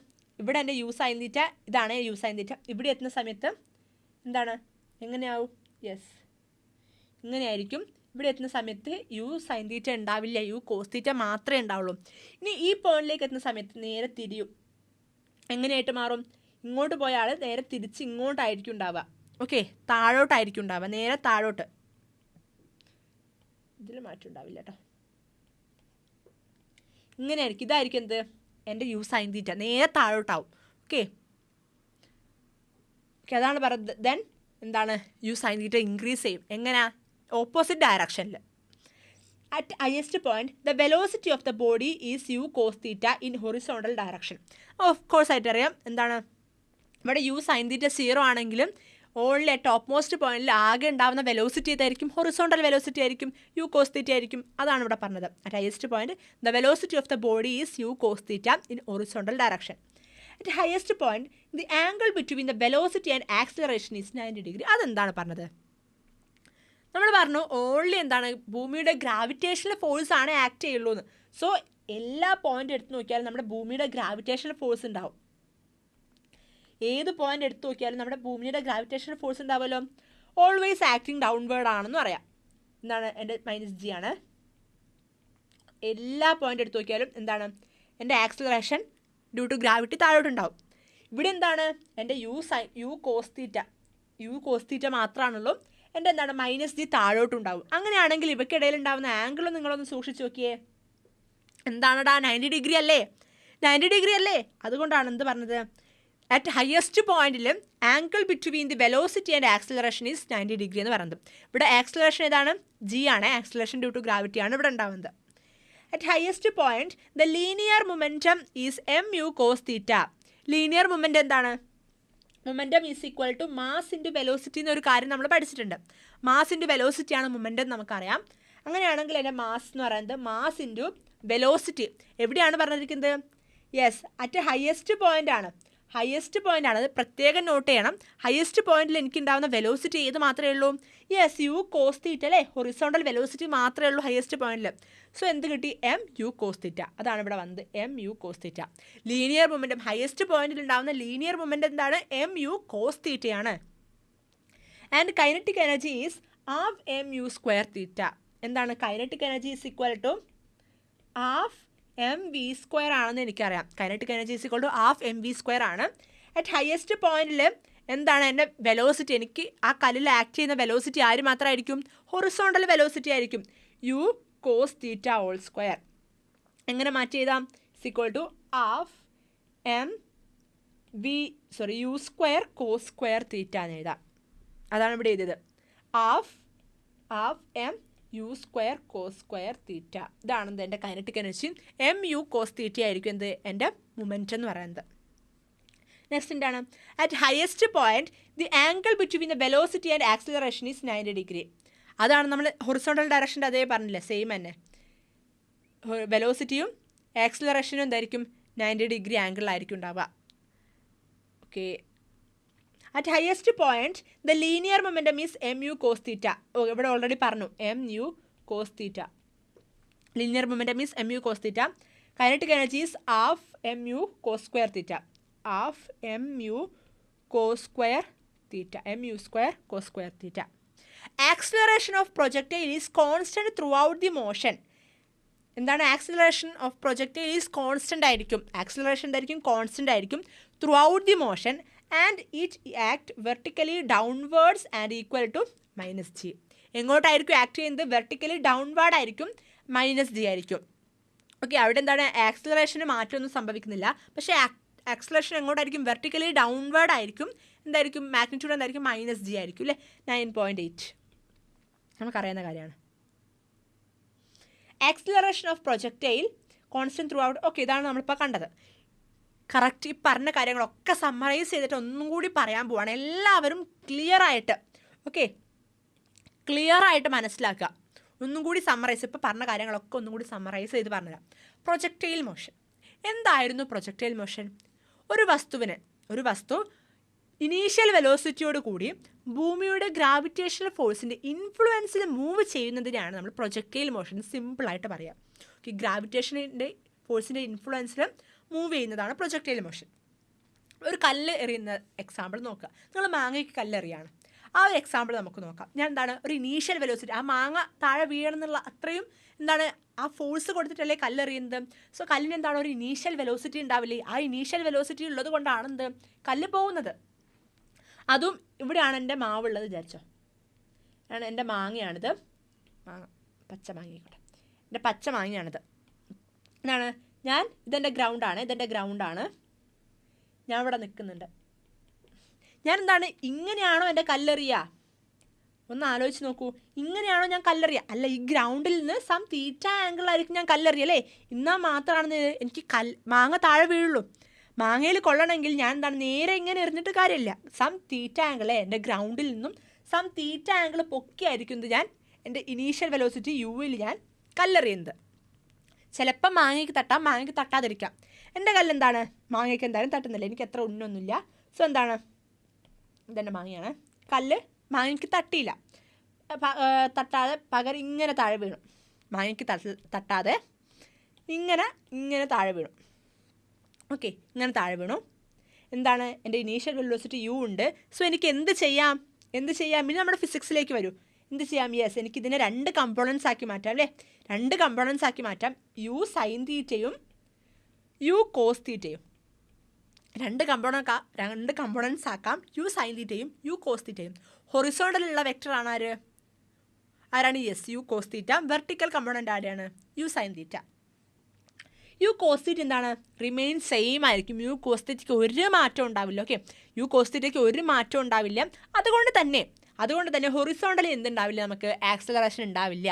ഇവിടെ എൻ്റെ യു സൈൻ തീറ്റ, ഇതാണ് യു സൈൻ തീറ്റ. ഇവിടെ എത്തുന്ന സമയത്ത് എന്താണ് എങ്ങനെയാവും? യെസ്, ഇങ്ങനെയായിരിക്കും. ഇവിടെ എത്തുന്ന സമയത്ത് യു സൈൻ തീറ്റ ഉണ്ടാവില്ല, യു കോസ് തീറ്റ മാത്രമേ ഉണ്ടാവുള്ളൂ. ഇനി ഈ പോയിന്റിലേക്ക് എത്തുന്ന സമയത്ത് നേരെ തിരിയും. എങ്ങനെയായിട്ട് മാറും? ഇങ്ങോട്ട് പോയ ആൾ നേരെ തിരിച്ച് ഇങ്ങോട്ടായിരിക്കും ഉണ്ടാവുക. ഓക്കെ, താഴോട്ടായിരിക്കും ഉണ്ടാവുക, നേരെ താഴോട്ട്. ഇതിൽ മാറ്റം ഉണ്ടാവില്ല കേട്ടോ. ഇങ്ങനെയായിരിക്കും. ഇതായിരിക്കും എന്ത് എൻ്റെ യു സൈൻ തീറ്റ, നേരെ താഴോട്ടാവും. ഓക്കെ, അതാണ് പറയുന്നത്. ദെൻ എന്താണ് യു സൈൻ തീറ്റ ഇൻക്രീസ് ചെയ്യും. എങ്ങനെയാ? ഓപ്പോസിറ്റ് ഡയറക്ഷനിൽ. At highest point the velocity of the body is u cos theta in horizontal direction. Of course ആയിട്ട് അറിയാം എന്താണ് ഇവിടെ യു സൈൻ തീറ്റ സീറോ ആണെങ്കിലും ഓൺലി ടോപ്പ് മോസ്റ്റ് പോയിന്റിൽ ആകെ ഉണ്ടാകുന്ന വെലോസിറ്റി ഏതായിരിക്കും? ഹൊറിസോണ്ടൽ വെലോസിറ്റി ആയിരിക്കും, യു കോസ് തീറ്റ ആയിരിക്കും. അതാണ് ഇവിടെ പറഞ്ഞത്. At highest point the velocity of the body is u cos theta in horizontal direction. At highest point the angle between the velocity and acceleration is 90 degree. അതെന്താണ് പറഞ്ഞത്? നമ്മൾ പറഞ്ഞു ഓൺലി എന്താണ് ഭൂമിയുടെ ഗ്രാവിറ്റേഷണൽ ഫോഴ്സ് ആണ് ആക്ട് ചെയ്യുള്ളൂ എന്ന്. സോ എല്ലാ പോയിന്റ് എടുത്ത് നോക്കിയാലും നമ്മുടെ ഭൂമിയുടെ ഗ്രാവിറ്റേഷണൽ ഫോഴ്സ് ഉണ്ടാവും. ഏത് പോയിന്റ് എടുത്ത് നോക്കിയാലും നമ്മുടെ ഭൂമിയുടെ ഗ്രാവിറ്റേഷണൽ ഫോഴ്സ് ഉണ്ടാവുമല്ലോ. ഓൾവേസ് ആക്ടിങ് ഡൗൺവേർഡ് ആണെന്ന് പറയാം. എന്താണ് എൻ്റെ -g ആണ്. എല്ലാ പോയിന്റ് എടുത്ത് നോക്കിയാലും എന്താണ് എൻ്റെ ആക്സിലറേഷൻ ഡ്യൂ ടു ഗ്രാവിറ്റി താഴോട്ടുണ്ടാവും. ഇവിടെ എന്താണ് എൻ്റെ യു കോസ് തീറ്റ മാത്രമാണുള്ളൂ. എൻ്റെ എന്താണ് -g താഴോട്ടുണ്ടാവും. അങ്ങനെയാണെങ്കിൽ ഇവയ്ക്കിടയിൽ ഉണ്ടാകുന്ന ആംഗിൾ നിങ്ങളൊന്ന് സൂക്ഷിച്ച് നോക്കിയേ. എന്താണടാ 90 ഡിഗ്രി അല്ലേ? 90 ഡിഗ്രി അല്ലേ? അതുകൊണ്ടാണ് എന്ത് പറഞ്ഞത്? അറ്റ് ഹയസ്റ്റ് പോയിന്റിൽ angle between the velocity and acceleration is 90 degree എന്ന് പറയുന്നത്. ഇവിടെ ആക്സിലറേഷൻ ഏതാണ്? g ആണ്. ആക്സിലറേഷൻ ഡ്യൂ ടു ഗ്രാവിറ്റി ആണ് ഇവിടെ ഉണ്ടാവുന്നത്. At highest point the linear momentum is mu cos theta. Linear momentum എന്താണ്? Momentum is equal to mass into velocity എന്നൊരു കാര്യം നമ്മൾ പഠിച്ചിട്ടുണ്ട്. മാസ് ഇൻറ്റു വെലോസിറ്റി ആണ് മൊമെൻറ്റം നമുക്കറിയാം. അങ്ങനെയാണെങ്കിൽ എൻ്റെ മാസ് എന്ന് പറയുന്നത് മാസ് ഇൻറ്റു വെലോസിറ്റി എവിടെയാണ് പറഞ്ഞിരിക്കുന്നത്? യെസ്, അറ്റ് ഹയസ്റ്റ് പോയിൻ്റ് ആണ്. അത് പ്രത്യേകം നോട്ട് ചെയ്യണം. ഹയസ്റ്റ് പോയിന്റിൽ എനിക്കുണ്ടാകുന്ന വെലോസിറ്റി ഏത് മാത്രമേ ഉള്ളൂ? യെസ്, യു കോസ് തീറ്റ അല്ലേ? ഹൊറിസോണ്ടൽ വെലോസിറ്റി മാത്രമേ ഉള്ളൂ ഹയസ്റ്റ് പോയിന്റിൽ. സോ എന്ത് കിട്ടി? mu cos തീറ്റ. അതാണ് ഇവിടെ വന്നത്, mu cos തീറ്റ. ലീനിയർ മൊമെൻറ്റം ഹയസ്റ്റ് പോയിന്റിൽ ഉണ്ടാകുന്ന ലീനിയർ മൊമെൻറ്റം എന്താണ്? mu cos തീറ്റയാണ്. And kinetic energy is half mu square theta. എന്താണ്? Kinetic energy is equal to half mv square ആണെന്ന് എനിക്കറിയാം. Kinetic energy is equal to half mv square ആണ്. അറ്റ് ഹയസ്റ്റ് പോയിന്റിൽ എന്താണ് എൻ്റെ വെലോസിറ്റി? എനിക്ക് ആ കല്ലിൽ ആക്ട് ചെയ്യുന്ന വെലോസിറ്റി ആര് മാത്രമായിരിക്കും? ഹൊറിസോണ്ടൽ വെലോസിറ്റി ആയിരിക്കും. U cos theta whole square. എങ്ങനെ മാറ്റി എഴുതാം? Equal to half u square cos square theta എന്ന് എഴുതാം. അതാണ് ഇവിടെ എഴുതിയത്. half u square cos square theta. ഇതാണ് എൻ്റെ kinetic energy. mu cos theta ആയിരിക്കും എന്ത്? എൻ്റെ മൊമെൻറ്റം എന്ന് പറയുന്നത്. നെക്സ്റ്റ് എന്താണ്? At highest point the angle between the velocity and acceleration is 90 degree. അതാണ് നമ്മൾ ഹൊറിസോണ്ടൽ ഡയറക്ഷൻ്റെ അതേ പറഞ്ഞില്ലേ, സെയിം തന്നെ. വെലോസിറ്റിയും ആക്സിലറേഷനും എന്തായിരിക്കും? 90 ഡിഗ്രി ആംഗിളിലായിരിക്കും ഉണ്ടാവുക. Okay. At highest point the linear momentum is mu cos theta. ഇവിടെ ഓൾറെഡി പറഞ്ഞു mu cos theta. Linear momentum is mu cos theta. Kinetic energy is half mu cos square theta. half mu cos square theta. mu square cos square theta. Acceleration of projectile is constant throughout the motion. എന്താണ്? Acceleration of projectile is constant ആയിരിക്കും. ആക്സിലറേഷൻ എന്തായിരിക്കും? കോൺസ്റ്റൻ്റ് ആയിരിക്കും throughout the motion and it act vertically downwards and equal to -g. എങ്ങോട്ടായിരിക്കും ആക്ട് ചെയ്യുന്നത്? വെർട്ടിക്കലി ഡൗൺവേർഡ് ആയിരിക്കും, -g ആയിരിക്കും. ഓക്കെ, അവിടെ എന്താണ്? ആക്സിലറേഷന് മാറ്റമൊന്നും സംഭവിക്കുന്നില്ല. പക്ഷേ ആക്സിലറേഷൻ എങ്ങോട്ടായിരിക്കും? വെർട്ടിക്കലി ഡൗൺവേർഡ് ആയിരിക്കും. എന്തായിരിക്കും? മാഗ്നിറ്റ്യൂഡ് എന്തായിരിക്കും? -g ആയിരിക്കും അല്ലേ? 9.8 നമുക്കറിയാവുന്ന കാര്യമാണ്. Acceleration of projectile constant through out. Okay, ഇതാണ് നമ്മളിപ്പോൾ കണ്ടത്. കറക്റ്റ് ഈ പറഞ്ഞ കാര്യങ്ങളൊക്കെ സമ്മറൈസ് ചെയ്തിട്ട് ഒന്നും കൂടി പറയാൻ പോവാണ്. എല്ലാവരും ക്ലിയർ ആയിട്ട് മനസ്സിലാക്കുക. ഒന്നും കൂടി സമ്മറൈസ്, ഇപ്പോൾ പറഞ്ഞ കാര്യങ്ങളൊക്കെ ഒന്നും കൂടി സമ്മറൈസ് ചെയ്ത് പറഞ്ഞുതരാം. പ്രൊജക്റ്റൈൽ മോഷൻ എന്തായിരുന്നു? പ്രൊജക്റ്റൈൽ മോഷൻ ഒരു വസ്തു ഇനീഷ്യൽ വെലോസിറ്റിയോട് കൂടി ഭൂമിയുടെ ഗ്രാവിറ്റേഷണൽ ഫോഴ്സിൻ്റെ ഇൻഫ്ലുവൻസിൽ മൂവ് ചെയ്യുന്നതിനാണ് നമ്മൾ പ്രൊജക്റ്റൈൽ മോഷൻ സിമ്പിളായിട്ട് പറയാം. ഓക്കെ, ഗ്രാവിറ്റേഷൻ്റെ ഫോഴ്സിൻ്റെ ഇൻഫ്ലുവൻസിൽ മൂവ് ചെയ്യുന്നതാണ് പ്രൊജക്റ്റൈൽ മോഷൻ. ഒരു കല്ല് എറിയുന്ന എക്സാമ്പിൾ നോക്കുക. നിങ്ങൾ മാങ്ങയ്ക്ക് കല്ലെറിയാണ്. ആ ഒരു എക്സാമ്പിൾ നമുക്ക് നോക്കാം. ഞാൻ എന്താണ് ഒരു ഇനീഷ്യൽ വെലോസിറ്റി, ആ മാങ്ങ താഴെ വീഴണം എന്നുള്ള അത്രയും എന്താണ് ആ ഫോഴ്സ് കൊടുത്തിട്ടല്ലേ കല്ലെറിയുന്നത്. സോ കല്ലിന് എന്താണ് ഒരു ഇനീഷ്യൽ വെലോസിറ്റി ഉണ്ടാവില്ലേ? ആ ഇനീഷ്യൽ വെലോസിറ്റി ഉള്ളത് കൊണ്ടാണ് എന്ത് കല്ല് പോകുന്നത്. അതും ഇവിടെയാണ് എൻ്റെ മാവുള്ളത് വിചാരിച്ചോ. എൻ്റെ മാങ്ങയാണിത്, പച്ച മാങ്ങയായിക്കോട്ടെ, എൻ്റെ പച്ച മാങ്ങയാണിത്. എന്താണ് ഇതെൻ്റെ ഗ്രൗണ്ടാണ്. ഞാൻ ഇവിടെ നിൽക്കുന്നുണ്ട്. ഞാൻ എന്താണ് ഇങ്ങനെയാണോ എൻ്റെ കല്ലെറിയുക? ഒന്ന് ആലോചിച്ച് നോക്കൂ. ഇങ്ങനെയാണോ ഞാൻ കല്ലെറിയുക? അല്ല, ഈ ഗ്രൗണ്ടിൽ നിന്ന് സം തീറ്റ ആംഗിളായിരിക്കും ഞാൻ കല്ലെറിയല്ലേ. എന്നാൽ മാത്രമാണ് എനിക്ക് മാങ്ങ താഴെ വീഴുള്ളൂ. മാങ്ങയിൽ കൊള്ളണമെങ്കിൽ ഞാൻ എന്താണ് നേരെ ഇങ്ങനെ എറിഞ്ഞിട്ട് കാര്യമില്ല. സം തീറ്റ ആംഗിളേ എൻ്റെ ഗ്രൗണ്ടിൽ നിന്നും സം തീറ്റ ആംഗിൾ പൊക്കിയായിരിക്കും ഞാൻ എൻ്റെ ഇനീഷ്യൽ വെലോസിറ്റി യുവിൽ ഞാൻ കല്ലെറിയുന്നത്. ചിലപ്പോൾ മാങ്ങയ്ക്ക് തട്ടാം, മാങ്ങയ്ക്ക് തട്ടാതിരിക്കാം. എൻ്റെ കല്ലെന്താണ് മാങ്ങയ്ക്ക് എന്തായാലും തട്ടുന്നില്ല, എനിക്ക് എത്ര ഉന്നൊന്നുമില്ല. സോ എന്താണ് ഇതെൻ്റെ മാങ്ങയാണ്. കല്ല് മാങ്ങയ്ക്ക് തട്ടിയില്ല, തട്ടാതെ പകരം ഇങ്ങനെ താഴെ വീണു. മാങ്ങയ്ക്ക് തട്ടാതെ ഇങ്ങനെ താഴെ വീണു. ഓക്കെ, ഇങ്ങനെ താഴെ വീണു. എന്താണ് എൻ്റെ ഇനീഷ്യൽ വെലോസിറ്റി യു ഉണ്ട്. സോ എനിക്ക് എന്ത് ചെയ്യാം? ഇനി നമ്മുടെ ഫിസിക്സിലേക്ക് വരൂ. എന്ത് ചെയ്യാം? യെസ്, എനിക്കിതിനെ 2 കമ്പോണൻസ് ആക്കി മാറ്റാം അല്ലേ? 2 കമ്പോണൻസ് ആക്കി മാറ്റാം. യു സൈൻ തീറ്റയും യു കോസ് തീറ്റയും. 2 കമ്പോണൻസ് ആക്കാം. യു സൈൻ തീറ്റയും യു കോസ് തീറ്റയും. ഹൊറിസോണ്ടലുള്ള വെക്ടർ ആണ് ആരാണ്? Yes, u cos theta. Vertical component ആരാണ്? U sine theta. U cos theta എന്താണ്? റിമെയിൻ സെയിം ആയിരിക്കും. യു കോസ് തീറ്റയ്ക്ക് ഒരു മാറ്റം ഉണ്ടാവില്ല. ഓക്കെ, യു കോസ് തീറ്റയ്ക്ക് ഒരു മാറ്റം ഉണ്ടാവില്ല. അതുകൊണ്ട് തന്നെ ഹൊറിസോണ്ടലി എന്തുണ്ടാവില്ല? നമുക്ക് ആക്സിലറേഷൻ ഉണ്ടാവില്ല.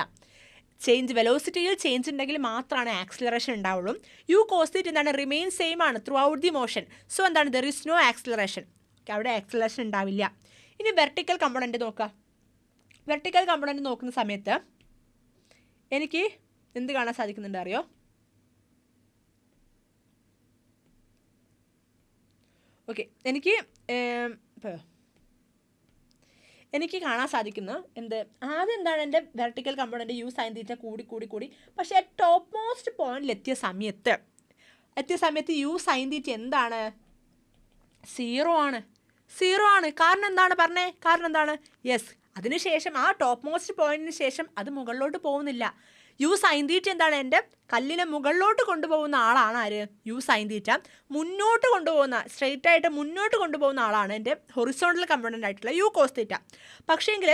വെലോസിറ്റിയിൽ ചേഞ്ച് ഉണ്ടെങ്കിൽ മാത്രമാണ് ആക്സിലറേഷൻ ഉണ്ടാവുള്ളൂ. യു കോസ് തീറ്റ എന്താണ്? റിമെയിൻ സെയിം ആണ് throughout the motion. So എന്താണ്? There is no acceleration. അവിടെ ആക്സിലറേഷൻ ഉണ്ടാവില്ല. ഇനി വെർട്ടിക്കൽ കമ്പോണൻറ്റ് നോക്കുക. വെർട്ടിക്കൽ കമ്പോണൻറ്റ് നോക്കുന്ന സമയത്ത് എനിക്ക് എന്ത് കാണാൻ സാധിക്കുന്നുണ്ട് അറിയോ? ഓക്കെ, എനിക്ക് കാണാൻ സാധിക്കുന്ന ആദ്യം എന്താണ് എൻ്റെ vertical component u sine theta കൂടി പക്ഷേ ടോപ്പ് മോസ്റ്റ് പോയിന്റിൽ എത്തിയ സമയത്ത് യു സൈൻ തീറ്റ എന്താണ്? 0 ആണ്. കാരണം എന്താണ്? യെസ്, അതിനുശേഷം ആ ടോപ്പ് മോസ്റ്റ് പോയിന്റിന് ശേഷം അത് മുകളിലോട്ട് പോകുന്നില്ല. യു സൈൻ തീറ്റ എന്താണ്? എൻ്റെ കല്ലിനെ മുകളിലോട്ട് കൊണ്ടുപോകുന്ന ആളാണ് ആര്? യു സൈൻ തീറ്റ. സ്ട്രെയിറ്റ് ആയിട്ട് മുന്നോട്ട് കൊണ്ടുപോകുന്ന ആളാണ് എൻ്റെ ഹൊറിസോണ്ടൽ കമ്പോണൻ്റ് ആയിട്ടുള്ള യു കോസ് തീറ്റ. പക്ഷേങ്കിൽ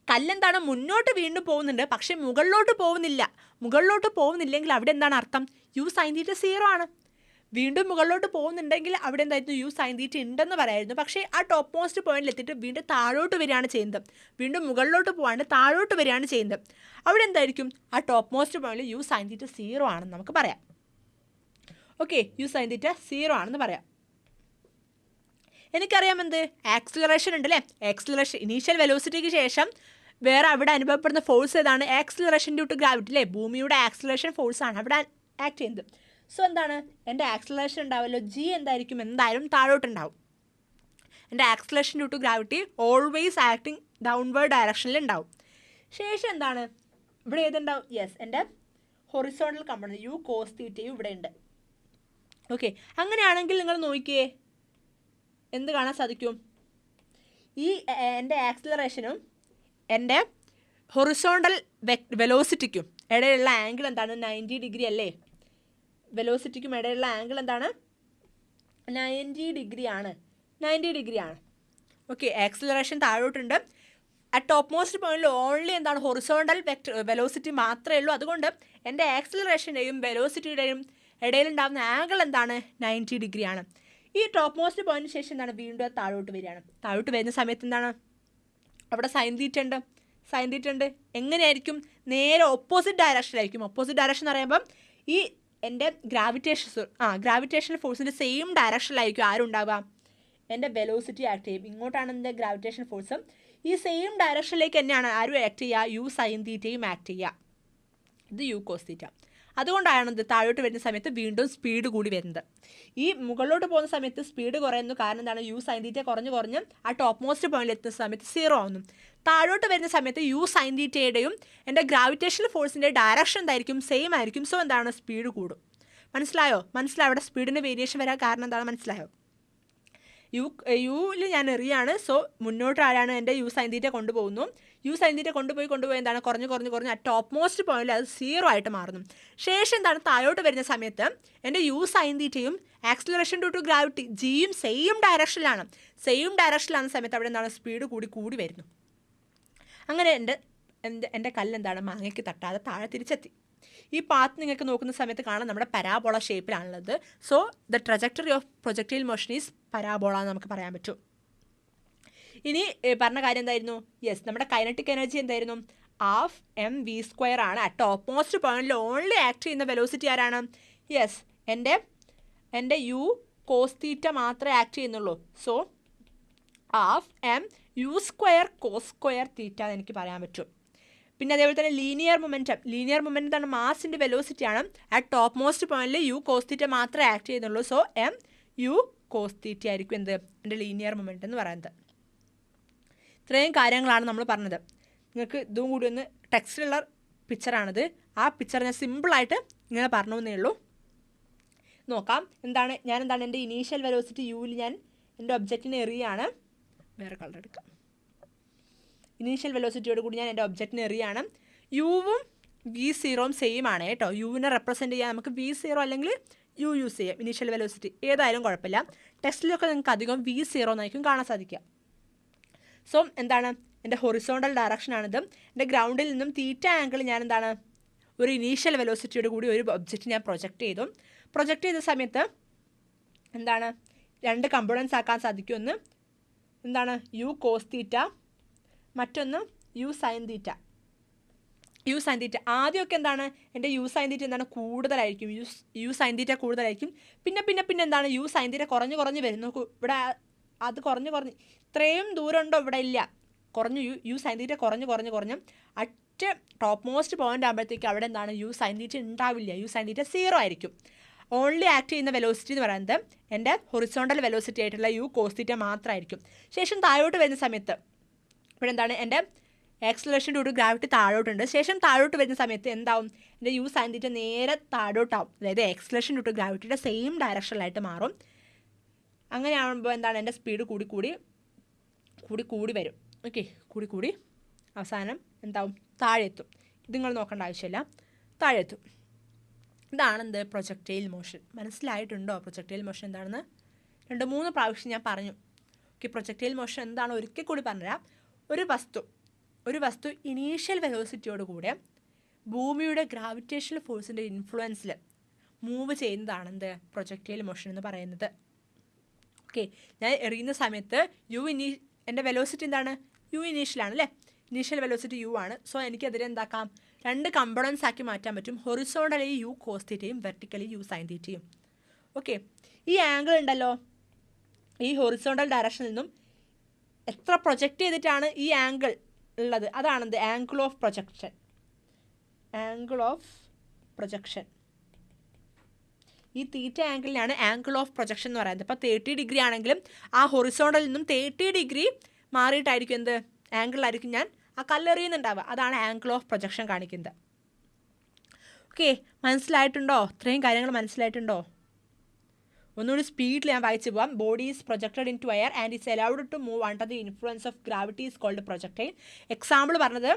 കല്ലെന്താണ്? മുന്നോട്ട് വീണ്ടും പോകുന്നുണ്ട്, പക്ഷേ മുകളിലോട്ട് പോകുന്നില്ലെങ്കിൽ അവിടെ എന്താണ് അർത്ഥം? യു സൈൻ തീറ്റ 0 ആണ്. വീണ്ടും മുകളിലോട്ട് പോകുന്നുണ്ടെങ്കിൽ അവിടെ എന്തായിരുന്നു? യു സൈൻ തീറ്റ ഉണ്ടെന്ന് പറയായിരുന്നു. പക്ഷേ ആ ടോപ്പ് മോസ്റ്റ് പോയിന്റിൽ എത്തിയിട്ട് വീണ്ടും താഴോട്ട് വരികയാണ് ചെയ്യുന്നത്. വീണ്ടും മുകളിലോട്ട് പോകാണ്ട് താഴോട്ട് വരികയാണ് ചെയ്യുന്നത്. അവിടെ എന്തായിരിക്കും? ആ ടോപ്പ് മോസ്റ്റ് പോയിന്റിൽ യു സൈൻ തീറ്റ 0 ആണെന്ന് നമുക്ക് പറയാം. ഓക്കെ, യു സൈൻ തീറ്റ 0 ആണെന്ന് പറയാം. എനിക്കറിയാം ആക്സിലറേഷൻ ഉണ്ടല്ലേ? ആക്സിലറേഷൻ ഇനീഷ്യൽ വെലോസിറ്റിക്ക് ശേഷം വേറെ അവിടെ അനുഭവപ്പെടുന്ന ഫോഴ്സ് ഏതാണ്? ആക്സിലറേഷൻ ഡ്യൂ ടു ഗ്രാവിറ്റി അല്ലേ? ഭൂമിയുടെ ആക്സിലറേഷൻ ഫോഴ്സാണ് അവിടെ ആക്ട് ചെയ്യുന്നത്. സോ എന്താണ് എൻ്റെ ആക്സിലറേഷൻ ഉണ്ടാവുമല്ലോ? ജി എന്തായിരിക്കും? എന്തായാലും താഴോട്ടുണ്ടാവും. എൻ്റെ acceleration due to gravity always acting downward ഡയറക്ഷനിൽ ഉണ്ടാവും. ശേഷം എന്താണ് ഇവിടെ ഏതുണ്ടാവും? യെസ്, എൻ്റെ ഹൊറിസോണ്ടൽ കമ്പോണൻ്റ് യു കോസ് തീറ്റയും ഇവിടെ ഉണ്ട്. ഓക്കെ, അങ്ങനെയാണെങ്കിൽ നിങ്ങൾ നോക്കിയേ എന്ത് കാണാൻ സാധിക്കും? ഈ എൻ്റെ ആക്സിലറേഷനും എൻ്റെ ഹൊറിസോണ്ടൽ വെലോസിറ്റിക്കും ഇടയിലുള്ള ആംഗിൾ എന്താണ്? 90 ഡിഗ്രി അല്ലേ? വെലോസിറ്റിക്കും ഇടയിലുള്ള ആംഗിൾ എന്താണ്? 90 ഡിഗ്രിയാണ്. ഓക്കെ, ആക്സിലറേഷൻ താഴോട്ടുണ്ട്. ആ ടോപ്പ് മോസ്റ്റ് പോയിന്റിൽ ഓൺലി എന്താണ്? ഹൊറിസോണ്ടൽ വെലോസിറ്റി മാത്രമേ ഉള്ളൂ. അതുകൊണ്ട് എൻ്റെ ആക്സിലറേഷൻ്റെയും വെലോസിറ്റിയുടെയും ഇടയിലുണ്ടാകുന്ന ആംഗിൾ എന്താണ്? 90 ഡിഗ്രിയാണ്. ഈ ടോപ്പ് മോസ്റ്റ് പോയിന്റിന് ശേഷം എന്താണ് വീണ്ടും അത് താഴോട്ട് വരികയാണ്. താഴോട്ട് വരുന്ന സമയത്ത് എന്താണ് അവിടെ സൈൻ തീറ്റ ഉണ്ട്. എങ്ങനെയായിരിക്കും? നേരെ ഓപ്പോസിറ്റ് ഡയറക്ഷനിലായിരിക്കും. ഓപ്പോസിറ്റ് ഡയറക്ഷൻ എന്ന് പറയുമ്പം ഈ എൻ്റെ ഗ്രാവിറ്റേഷണൽ ഫോഴ്സിൻ്റെ സെയിം ഡയറക്ഷനിലായിരിക്കും ആരുണ്ടാവുക? എൻ്റെ വെലോസിറ്റി ആക്ട് ചെയ്യും. ഇങ്ങോട്ടാണ് എൻ്റെ ഗ്രാവിറ്റേഷൻ ഫോഴ്സും ഈ സെയിം ഡയറക്ഷനിലേക്ക് തന്നെയാണ് ആരും ആക്ട് ചെയ്യുക? യു സൈൻ തീറ്റയും ആക്ട് ചെയ്യുക. ഇത് യു കോസ് തീറ്റ. അതുകൊണ്ടാണ് ഇത് താഴോട്ട് വരുന്ന സമയത്ത് വീണ്ടും സ്പീഡ് കൂടി വരുന്നത്. ഈ മുകളിലോട്ട് പോകുന്ന സമയത്ത് സ്പീഡ് കുറയുന്നു. കാരണം എന്താണ്? യു സൈൻ തീറ്റ കുറഞ്ഞ് ആ ടോപ്പ് മോസ്റ്റ് പോയിന്റിൽ എത്തുന്ന സമയത്ത് 0 ആവുന്നു. താഴോട്ട് വരുന്ന സമയത്ത് യു സൈൻ തീറ്റയുടെയും എൻ്റെ ഗ്രാവിറ്റേഷണൽ ഫോഴ്സിൻ്റെ ഡയറക്ഷൻ എന്തായിരിക്കും? സെയിം ആയിരിക്കും. സോ എന്താണ്? സ്പീഡ് കൂടും. മനസ്സിലായോ? അവിടെ സ്പീഡിന് വേരിയേഷൻ വരാൻ കാരണം എന്താണ്? മനസ്സിലായോ? യുവിൽ ഞാൻ എറിയാണ്. സോ മുന്നോട്ട് ആരാണ്? എൻ്റെ യു സൈൻ തീറ്റ കൊണ്ടുപോകുന്നു. യു സൈൻ തീറ്റ കൊണ്ടുപോയി എന്താണ്? കുറഞ്ഞ് ആ ടോപ്പ് മോസ്റ്റ് പോയിന്റിൽ അത് 0 ആയിട്ട് മാറുന്നു. ശേഷം എന്താണ്? താഴോട്ട് വരുന്ന സമയത്ത് എൻ്റെ യു സൈൻ തീറ്റയും ആക്സിലറേഷൻ ഡ്യൂ ടു ഗ്രാവിറ്റി ജിയും സെയിം ഡയറക്ഷനിലാണ് സമയത്ത് അവിടെ എന്താണ്? സ്പീഡ് കൂടി വരുന്നു. അങ്ങനെ എൻ്റെ കല്ലെന്താണ്? മാങ്ങയ്ക്ക് തട്ടാതെ താഴെ തിരിച്ചെത്തി. ഈ പാത്ത് നിങ്ങൾക്ക് നോക്കുന്ന സമയത്ത് കാണാം നമ്മുടെ പരാബോള ഷേപ്പിലാണുള്ളത്. So the trajectory of projectile motion is parabola എന്ന് നമുക്ക് പറയാൻ പറ്റും. ഇനി പറഞ്ഞ കാര്യം എന്തായിരുന്നു? നമ്മുടെ കൈനറ്റിക് എനർജി എന്തായിരുന്നു? ഹാഫ് mv² ആണ്. ആ ടോപ്പ് മോസ്റ്റ് പോയിന്റിൽ ഓൺലി ആക്ട് ചെയ്യുന്ന വെലോസിറ്റി ആരാണ്? എൻ്റെ യു കോസ് തീറ്റ മാത്രമേ ആക്ട് ചെയ്യുന്നുള്ളൂ. സോ ഹാഫ് mu² cos² തീറ്റ എന്ന് എനിക്ക് പറയാൻ പറ്റും. പിന്നെ അതേപോലെ തന്നെ ലീനിയർ മൊമെൻറ്റം എന്താണ്? മാസിൻ്റെ വെലോസിറ്റിയാണ്. ആ ടോപ്പ് മോസ്റ്റ് പോയിന്റിൽ യു കോസ് തീറ്റ മാത്രമേ ആക്ട് ചെയ്യുന്നുള്ളൂ. സോ mu കോസ് തീറ്റ ആയിരിക്കും എന്ത്? എൻ്റെ ലീനിയർ മൊമെൻറ്റം എന്ന് പറയുന്നത്. ഇത്രയും കാര്യങ്ങളാണ് നമ്മൾ പറഞ്ഞത്. നിങ്ങൾക്ക് ഇതും കൂടി ഒന്ന് ടെക്സ്റ്റിലുള്ള പിക്ചറാണിത്. ആ പിക്ചർ ഞാൻ സിമ്പിളായിട്ട് ഇങ്ങനെ പറഞ്ഞേ ഉള്ളൂ. നോക്കാം. ഞാൻ എൻ്റെ ഇനീഷ്യൽ വെലോസിറ്റി യുവിൽ ഞാൻ എൻ്റെ ഒബ്ജക്റ്റിനെ എറിയാണ്. വേറെ കളർ എടുക്കാം. ഇനീഷ്യൽ വെലോസിറ്റിയോട് കൂടി ഞാൻ എൻ്റെ ഒബ്ജക്റ്റിനെ എറിയാണ്. യുവും v0 സെയിം ആണ് കേട്ടോ. യുവിനെ റെപ്രസെൻറ്റ് ചെയ്യാൻ നമുക്ക് v0 അല്ലെങ്കിൽ യു യൂസ് ചെയ്യാം. ഇനീഷ്യൽ വെലോസിറ്റി ഏതായാലും കുഴപ്പമില്ല. ടെക്സ്റ്റിലൊക്കെ നിങ്ങൾക്ക് അധികം v0 എന്നായിരിക്കും കാണാൻ സാധിക്കുക. സോ എൻ്റെ ഹൊറിസോണ്ടൽ ഡയറക്ഷനാണിത്. എൻ്റെ ഗ്രൗണ്ടിൽ നിന്നും തീറ്റ ആംഗിൾ ഞാൻ ഒരു ഇനീഷ്യൽ വെലോസിറ്റിയോട് കൂടി ഒരു ഒബ്ജക്റ്റ് ഞാൻ പ്രൊജക്റ്റ് ചെയ്ത സമയത്ത് രണ്ട് കമ്പോണൻസ് ആക്കാൻ സാധിക്കും. ഒന്ന് യു കോസ് തീറ്റ, മറ്റൊന്ന് യു സൈൻ തീറ്റ. ആദ്യമൊക്കെ എൻ്റെ യു സൈൻ തീറ്റ കൂടുതലായിരിക്കും. യു സൈൻ തീറ്റ കൂടുതലായിരിക്കും. പിന്നെ യു സൈൻ തീറ്റ കുറഞ്ഞ് വരുന്നു. ഇവിടെ അത് കുറഞ്ഞ് ഇത്രയും ദൂരം ഉണ്ടോ? ഇവിടെ ഇല്ല. യു സൈൻ തീറ്റ കുറഞ്ഞ് അറ്റ് ടോപ്പ് മോസ്റ്റ് പോയിന്റ് ആകുമ്പോഴത്തേക്ക് അവിടെ യു സൈൻ തീറ്റ ഉണ്ടാവില്ല. യു സൈൻ തീറ്റ 0 ആയിരിക്കും. ഓൺലി ആക്ട് ചെയ്യുന്ന വെലോസിറ്റി എന്ന് പറയുന്നത് എൻ്റെ ഹൊറിസോണ്ടൽ വെലോസിറ്റി ആയിട്ടുള്ള യു കോസ് തീറ്റ മാത്രമായിരിക്കും. ശേഷം താഴോട്ട് വരുന്ന സമയത്ത് ഇവിടെ എൻ്റെ ആക്സിലറേഷൻ ഡ്യൂ ടു ഗ്രാവിറ്റി താഴോട്ടുണ്ട്. ശേഷം താഴോട്ട് വരുന്ന സമയത്ത് എന്താവും? എൻ്റെ യു സൈൻ തീറ്റ നേരെ താഴോട്ടാവും. അതായത് ആക്സിലറേഷൻ ഡ്യൂ ടു ഗ്രാവിറ്റിയുടെ സെയിം ഡയറക്ഷനിലായിട്ട് മാറും. അങ്ങനെയാകുമ്പോൾ എൻ്റെ സ്പീഡ് കൂടി വരും. ഓക്കെ, കൂടി അവസാനം എന്താവും? താഴെ എത്തും. ഇത് നിങ്ങൾ നോക്കേണ്ട ആവശ്യമില്ല, താഴെ എത്തും. ഇതാണ് പ്രൊജക്റ്റൈൽ മോഷൻ. മനസ്സിലായിട്ടുണ്ടോ പ്രൊജക്റ്റൈൽ മോഷൻ എന്താണെന്ന്? 2-3 പ്രാവശ്യം ഞാൻ പറഞ്ഞു. ഓക്കെ, പ്രൊജക്റ്റൈൽ മോഷൻ എന്താണ് ഒരിക്കൽ കൂടി പറഞ്ഞുതരാം. ഒരു വസ്തു ഇനീഷ്യൽ വെലോസിറ്റിയോട് കൂടെ ഭൂമിയുടെ ഗ്രാവിറ്റേഷണൽ ഫോഴ്സിൻ്റെ ഇൻഫ്ലുവൻസിൽ മൂവ് ചെയ്യുന്നതാണ് പ്രൊജക്റ്റൈൽ മോഷൻ എന്ന് പറയുന്നത്. ഓക്കെ, ഞാൻ എറിയുന്ന സമയത്ത് എൻ്റെ വെലോസിറ്റി യു ഇനീഷ്യലാണ് അല്ലേ? ഇനീഷ്യൽ വെലോസിറ്റി യു ആണ്. സോ എനിക്കതിനെ എന്താക്കാം? 2 കമ്പോണൻസ് ആക്കി മാറ്റാൻ പറ്റും. ഹൊറിസോണ്ടലി യു കോസ് തീറ്റയും വെർട്ടിക്കലി യു സൈൻ തീറ്റയും. ഓക്കെ, ഈ ആംഗിൾ ഉണ്ടല്ലോ, ഈ ഹൊറിസോണ്ടൽ ഡയറക്ഷനിൽ നിന്നും എത്ര പ്രൊജക്റ്റ് ചെയ്തിട്ടാണ് ഈ ആംഗിൾ ഉള്ളത്? അതാണ് ആംഗിൾ ഓഫ് പ്രൊജക്ഷൻ. ഈ തീറ്റ ആംഗിളിനാണ് ആംഗിൾ ഓഫ് പ്രൊജക്ഷൻ എന്ന് പറയുന്നത്. ഇപ്പോൾ 30 ഡിഗ്രി ആണെങ്കിലും ആ ഹൊറിസോണ്ടലിൽ നിന്നും 30 ഡിഗ്രി മാറിയിട്ടായിരിക്കും ആംഗിളിലായിരിക്കും ഞാൻ ആ കല്ലെറിയുന്നുണ്ടാവുക. അതാണ് ആംഗിൾ ഓഫ് പ്രൊജക്ഷൻ കാണിക്കുന്നത്. ഓക്കെ, മനസ്സിലായിട്ടുണ്ടോ? ഇത്രയും കാര്യങ്ങൾ മനസ്സിലായിട്ടുണ്ടോ? ഒന്നുകൂടി സ്പീഡിൽ ഞാൻ വായിച്ചു പോവാം. Body is projected into air and is allowed to move under the influence of gravity is called projectile. Example പറഞ്ഞത്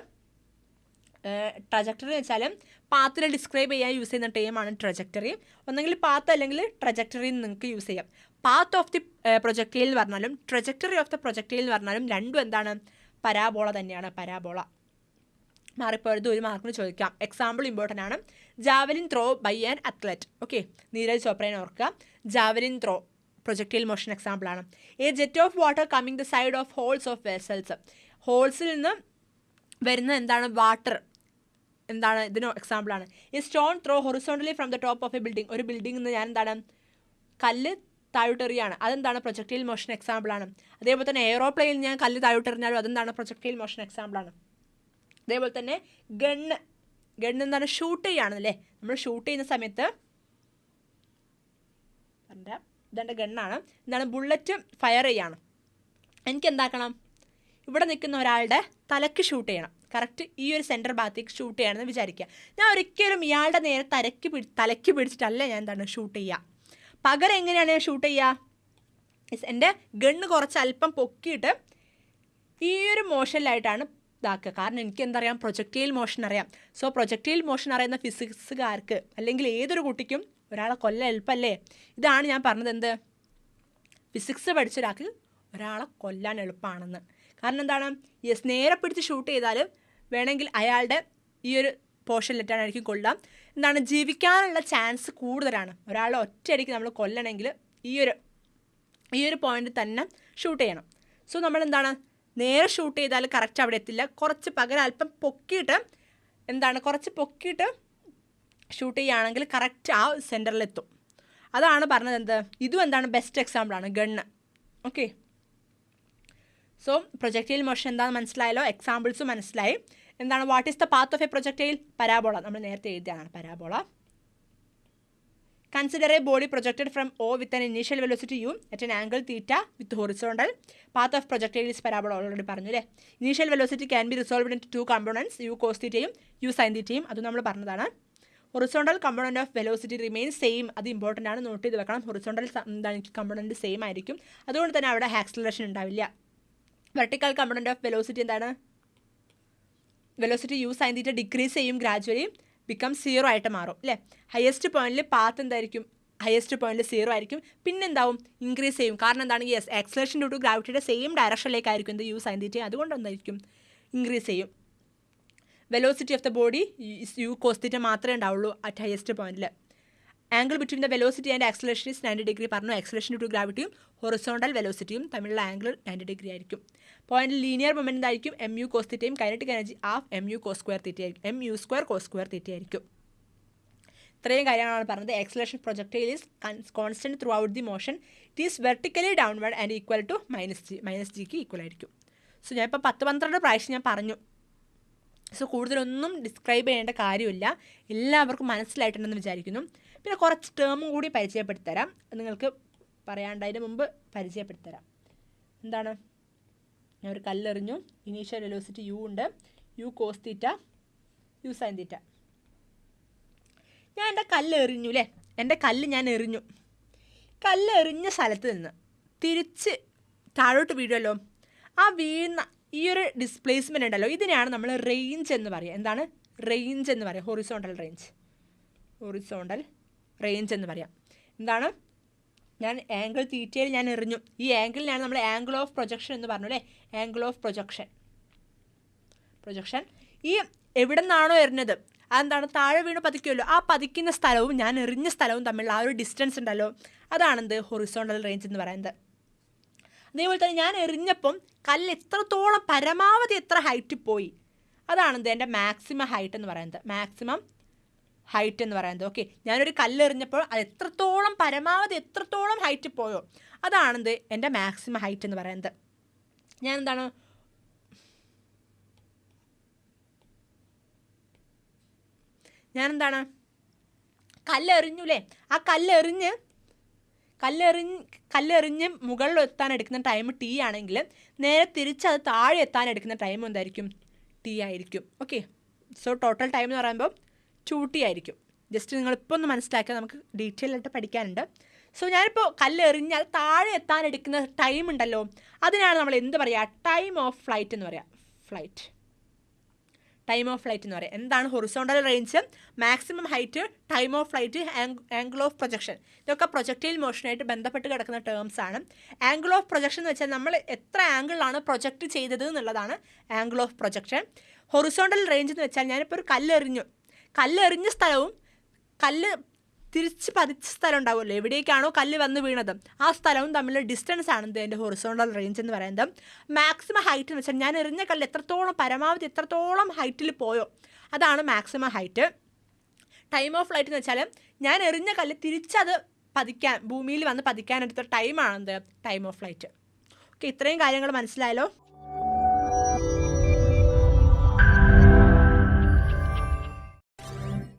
ട്രജക്ടറി എന്ന് വെച്ചാൽ പാത്തിനെ ഡിസ്ക്രൈബ് ചെയ്യാൻ യൂസ് ചെയ്യുന്ന ടേമാണ് ട്രജക്ടറി. ഒന്നെങ്കിൽ പാത്ത് അല്ലെങ്കിൽ ട്രജക്ടറി നിങ്ങൾക്ക് യൂസ് ചെയ്യാം. പാത്ത് ഓഫ് ദി പ്രൊജക്റ്റൈൽ എന്ന് പറഞ്ഞാലും ട്രജക്ടറി ഓഫ് ദി പ്രൊജക്റ്റൈൽ എന്ന് പറഞ്ഞാലും രണ്ടും പരാബോള തന്നെയാണ്. പരാബോള മാറിപ്പോയത് ഒരു മാർക്കിന് ചോദിക്കാം. എക്സാമ്പിൾ ഇമ്പോർട്ടൻ്റ് ആണ്. Javelin throw by an athlete. Okay, Neeraj ചോപ്രേനെ ഓർക്കുക. ജാവലിൻ ത്രോ പ്രൊജക്റ്റൈൽ മോഷൻ എക്സാമ്പിളാണ്. A jet of water coming the side of holes of vessels. ഹോൾസിൽ നിന്ന് വരുന്ന എന്താണ് വാട്ടർ എന്താണ് ഇതിന് എക്സാമ്പിളാണ്. A stone throw horizontally from the top of a building. ഒരു ബിൽഡിംഗിൽ നിന്ന് ഞാൻ എന്താണ് കല്ല് താഴോട്ടെറിയാണ്, അതെന്താണ് പ്രൊജക്റ്റൈൽ മോഷൻ എക്സാമ്പിളാണ്. അതേപോലെ തന്നെ എയ്റോപ്ലെയിനിൽ ഞാൻ കല്ല് താഴോട്ടെറിഞ്ഞാലും അതെന്താണ് പ്രൊജക്റ്റൈൽ മോഷൻ എക്സാമ്പിളാണ്. അതേപോലെ തന്നെ ഗണ്ണ് എന്താണ് ഷൂട്ട് ചെയ്യുകയാണെന്നല്ലേ, നമ്മൾ ഷൂട്ട് ചെയ്യുന്ന സമയത്ത് ഇതെൻ്റെ ഗണ്ണാണ്, എന്താണ് ബുള്ളറ്റ് ഫയർ ചെയ്യാണ്. എനിക്ക് എന്താക്കണം, ഇവിടെ നിൽക്കുന്ന ഒരാളുടെ തലയ്ക്ക് ഷൂട്ട് ചെയ്യണം. കറക്റ്റ് ഈ ഒരു സെൻറ്റർ ഭാഗത്തേക്ക് ഷൂട്ട് ചെയ്യണമെന്ന് വിചാരിക്കുക. ഞാൻ ഒരിക്കലും ഇയാളുടെ നേരെ തലയ്ക്ക് പിടിച്ചിട്ടല്ല ഞാൻ എന്താണ് ഷൂട്ട് ചെയ്യുക. പകരം എങ്ങനെയാണ് ഞാൻ ഷൂട്ട് ചെയ്യുക, എൻ്റെ ഗണ്ണ് കുറച്ച് അല്പം പൊക്കിയിട്ട് ഈ ഒരു മോഷനിലായിട്ടാണ് ഇതാക്കുക. കാരണം എനിക്ക് എന്തറിയാം, പ്രൊജക്റ്റൈൽ മോഷൻ അറിയാം. സോ പ്രൊജക്റ്റൈൽ മോഷൻ അറിയുന്ന ഫിസിക്സുകാർക്ക് അല്ലെങ്കിൽ ഏതൊരു കുട്ടിക്കും ഒരാളെ കൊല്ലാൻ എളുപ്പമല്ലേ. ഇതാണ് ഞാൻ പറഞ്ഞത്, എന്ത് ഫിസിക്സ് പഠിച്ച ഒരാൾക്ക് ഒരാളെ കൊല്ലാൻ എളുപ്പമാണെന്ന്. കാരണം എന്താണ്, നേരെ പിടിച്ച് ഷൂട്ട് ചെയ്താൽ വേണമെങ്കിൽ അയാളുടെ ഈ ഒരു പോർഷനിലിട്ടായിരിക്കും കൊല്ലാം. എന്താണ് ജീവിക്കാനുള്ള ചാൻസ് കൂടുതലാണ്. ഒരാളെ ഒറ്റയടിക്ക് നമ്മൾ കൊല്ലണമെങ്കിൽ ഈ ഒരു പോയിന്റ് തന്നെ ഷൂട്ട് ചെയ്യണം. സോ നമ്മളെന്താണ് നേരെ ഷൂട്ട് ചെയ്താൽ കറക്റ്റ് അവിടെ എത്തില്ല. കുറച്ച് പകരം അല്പം പൊക്കിയിട്ട് കുറച്ച് പൊക്കിയിട്ട് ഷൂട്ട് ചെയ്യുകയാണെങ്കിൽ കറക്റ്റ് ആ സെൻറ്ററിലെത്തും. അതാണ് പറഞ്ഞത്. എന്ത് ഇതും എന്താണ് ബെസ്റ്റ് എക്സാമ്പിളാണ് gun. Okay, so projectile motion എന്താണെന്ന് മനസ്സിലായല്ലോ, എക്സാമ്പിൾസും മനസ്സിലായി. എന്താണ് what is the path of a projectile? Parabola. നമ്മൾ നേരത്തെ എഴുതിയതാണ് parabola. Consider a body projected from O with an initial velocity u at an angle theta with horizontal. Path of projectile is parabola. Already പറഞ്ഞു അല്ലേ. Initial velocity can be resolved in 2 components, u cos തീറ്റയും യു സൈൻ തീറ്റയും. അത് നമ്മൾ പറഞ്ഞതാണ്. Horizontal component of velocity remain same. അത് ഇമ്പോർട്ടൻ്റ് ആണ്, നോട്ട് ചെയ്ത് വെക്കണം. ഹൊറിസോണ്ടൽ എന്താണ് കമ്പോണൻറ്റ് സെയിം ആയിരിക്കും, അതുകൊണ്ട് തന്നെ അവിടെ ആക്സിലറേഷൻ ഉണ്ടാവില്ല. വെർട്ടിക്കൽ കമ്പോണൻറ്റ് ഓഫ് വെലോസിറ്റി എന്താണ്, velocity u sine theta decrease ചെയ്യും, ഗ്രാജുവലി ബിക്കം 0 ആയിട്ട് മാറും അല്ലേ. ഹയസ്റ്റ് പോയിന്റിൽ പാത്ത് എന്തായിരിക്കും, ഹയസ്റ്റ് പോയിന്റിൽ 0 ആയിരിക്കും. പിന്നെന്താവും, ഇൻക്രീസ് ചെയ്യും. കാരണം എന്താണ്, ആക്സിലറേഷൻ ഡ്യൂ ടു ഗ്രാവിറ്റിയുടെ സെയിം ഡയറക്ഷനിലേക്കായിരിക്കും എന്ത് യു സൈൻ തീറ്റ, അതുകൊണ്ട് എന്തായിരിക്കും ഇൻക്രീസ് ചെയ്യും. Velocity of the body u cos theta മാത്രമേ ഉണ്ടാവുള്ളൂ അറ്റ് ഹയസ്റ്റ് പോയിന്റിൽ. Angle between the velocity and acceleration is 90 degree പറഞ്ഞു. ആക്സിലറേഷൻ ഡ്യൂ ടു ഗ്രാവിറ്റിയും ഹൊറിസോണ്ടൽ വെലോസിറ്റിയും തമ്മിലുള്ള ആംഗിൾ 90 ഡിഗ്രി ആയിരിക്കും. പോയിന്റിൽ ലീനിയർ മൊമെന്റ് എന്തായിരിക്കും, mu കോസ് തീറ്റയും kinetic energy half mu cos square theta ആയിരിക്കും, mu square cos square theta ആയിരിക്കും. ഇത്രയും കാര്യങ്ങളാണ് പറഞ്ഞത്. Acceleration projectile is constant throughout the motion. It is vertically downward and equal to -g equal ആയിരിക്കും. സോ ഞാൻ ഇപ്പോൾ 10-12 പ്രാവശ്യം ഞാൻ പറഞ്ഞു. സോ കൂടുതലൊന്നും ഡിസ്ക്രൈബ് ചെയ്യേണ്ട കാര്യമില്ല, എല്ലാവർക്കും മനസ്സിലായിട്ടുണ്ടെന്ന് വിചാരിക്കുന്നു. പിന്നെ കുറച്ച് ടേമും കൂടി പരിചയപ്പെടുത്തരാം, നിങ്ങൾക്ക് പറയാണ്ടതിന് മുമ്പ് പരിചയപ്പെടുത്തരാം. എന്താണ്, ഞാൻ ഒരു കല്ലെറിഞ്ഞു, ഇനീഷ്യൽ വെലോസിറ്റി യു ഉണ്ട്, u cos theta u sine theta. ഞാൻ എൻ്റെ കല്ല് എറിഞ്ഞു അല്ലേ, എൻ്റെ കല്ല് ഞാൻ എറിഞ്ഞു. കല്ലെറിഞ്ഞ സ്ഥലത്ത് നിന്ന് തിരിച്ച് താഴോട്ട് വീഴുമല്ലോ, ആ വീഴുന്ന ഈ ഒരു ഡിസ്പ്ലേസ്മെൻ്റ് ഉണ്ടല്ലോ, ഇതിനെയാണ് നമ്മൾ റേഞ്ച് എന്ന് പറയുക. എന്താണ് റേഞ്ച് എന്ന് പറയുക, ഹൊറിസോണ്ടൽ റേഞ്ച് എന്ന് പറയാം. എന്താണ്, ഞാൻ ആംഗിൾ തീറ്റയിൽ ഞാൻ എറിഞ്ഞു, ഈ ആംഗിളിനാണ് നമ്മൾ ആംഗിൾ ഓഫ് പ്രൊജക്ഷൻ എന്ന് പറഞ്ഞു അല്ലേ. ആംഗിൾ ഓഫ് പ്രൊജക്ഷൻ ഈ എവിടെ നിന്നാണോ എറിഞ്ഞത് അതെന്താണ്, താഴെ വീണ് പതിക്കുമല്ലോ, ആ പതിക്കുന്ന സ്ഥലവും ഞാൻ എറിഞ്ഞ സ്ഥലവും തമ്മിലുള്ള ആ ഒരു ഡിസ്റ്റൻസ് ഉണ്ടല്ലോ, അതാണെന്ത് ഹൊറിസോണ്ടൽ റേഞ്ച് എന്ന് പറയുന്നത്. അതേപോലെ തന്നെ ഞാൻ എറിഞ്ഞപ്പം കല്ല് എത്രത്തോളം പരമാവധി എത്ര ഹൈറ്റ് പോയി, അതാണെന്ത് എൻ്റെ മാക്സിമം ഹൈറ്റ് എന്ന് പറയുന്നത്. ഓക്കെ, ഞാനൊരു കല്ലെറിഞ്ഞപ്പോൾ അത് എത്രത്തോളം പരമാവധി എത്രത്തോളം ഹൈറ്റ് പോയോ അതാണെന്ത് എൻ്റെ മാക്സിമം ഹൈറ്റ് എന്ന് പറയുന്നത്. ഞാനെന്താണ് കല്ലെറിഞ്ഞു അല്ലേ, ആ കല്ലെറിഞ്ഞ് മുകളിൽ എത്താൻ എടുക്കുന്ന ടൈം ടി ആണെങ്കിൽ നേരെ തിരിച്ച് അത് താഴെ എത്താൻ എടുക്കുന്ന ടൈം എന്തായിരിക്കും, ടി ആയിരിക്കും. ഓക്കെ, സോ ടോട്ടൽ ടൈം എന്ന് പറയുമ്പോൾ 2t ആയിരിക്കും. ജസ്റ്റ് നിങ്ങളിപ്പോൾ ഒന്ന് മനസ്സിലാക്കിയാൽ നമുക്ക് ഡീറ്റെയിൽ ആയിട്ട് പഠിക്കാനുണ്ട്. സോ ഞാനിപ്പോൾ കല്ലെറിഞ്ഞാൽ താഴെ എത്താൻ എടുക്കുന്ന ടൈം ഉണ്ടല്ലോ, അതിനാണ് നമ്മൾ എന്ത് പറയുക, ടൈം ഓഫ് ഫ്ലൈറ്റ് എന്ന് പറയാം. ടൈം ഓഫ് ഫ്ലൈറ്റ് എന്ന് പറയാം. എന്താണ് horizontal range, maximum height, time of flight, angle of projection, ഇതൊക്കെ പ്രൊജക്റ്റൈൽ മോഷനായിട്ട് ബന്ധപ്പെട്ട് കിടക്കുന്ന ടേംസ് ആണ്. ആംഗിൾ ഓഫ് പ്രൊജക്ഷൻ എന്ന് വെച്ചാൽ നമ്മൾ എത്ര ആംഗിളാണ് പ്രൊജക്റ്റ് ചെയ്തത് എന്നുള്ളതാണ് angle of projection. Horizontal range എന്ന് വെച്ചാൽ ഞാനിപ്പോൾ ഒരു കല്ലെറിഞ്ഞ സ്ഥലവും കല്ല് തിരിച്ച് പതിച്ച സ്ഥലം ഉണ്ടാവുമല്ലോ, എവിടേക്കാണോ കല്ല് വന്ന് വീണത് ആ സ്ഥലവും തമ്മിലുള്ള ഡിസ്റ്റൻസ് ആണ് എൻ്റെ ഹൊറിസോണ്ടൽ റേഞ്ച് എന്ന് പറയുന്നത്. മാക്സിമം ഹൈറ്റ് എന്ന് വെച്ചാൽ ഞാൻ എറിഞ്ഞ കല്ല് എത്രത്തോളം പരമാവധി എത്രത്തോളം ഹൈറ്റിൽ പോയോ അതാണ് maximum height. Time of flight എന്ന് വെച്ചാൽ ഞാൻ എറിഞ്ഞ കല്ല് തിരിച്ചത് ഭൂമിയിൽ വന്ന് പതിക്കാനെടുത്ത ടൈമാണെന്ത് ടൈം ഓഫ് ഫ്ലൈറ്റ്. ഓക്കെ, ഇത്രയും കാര്യങ്ങൾ മനസ്സിലായല്ലോ.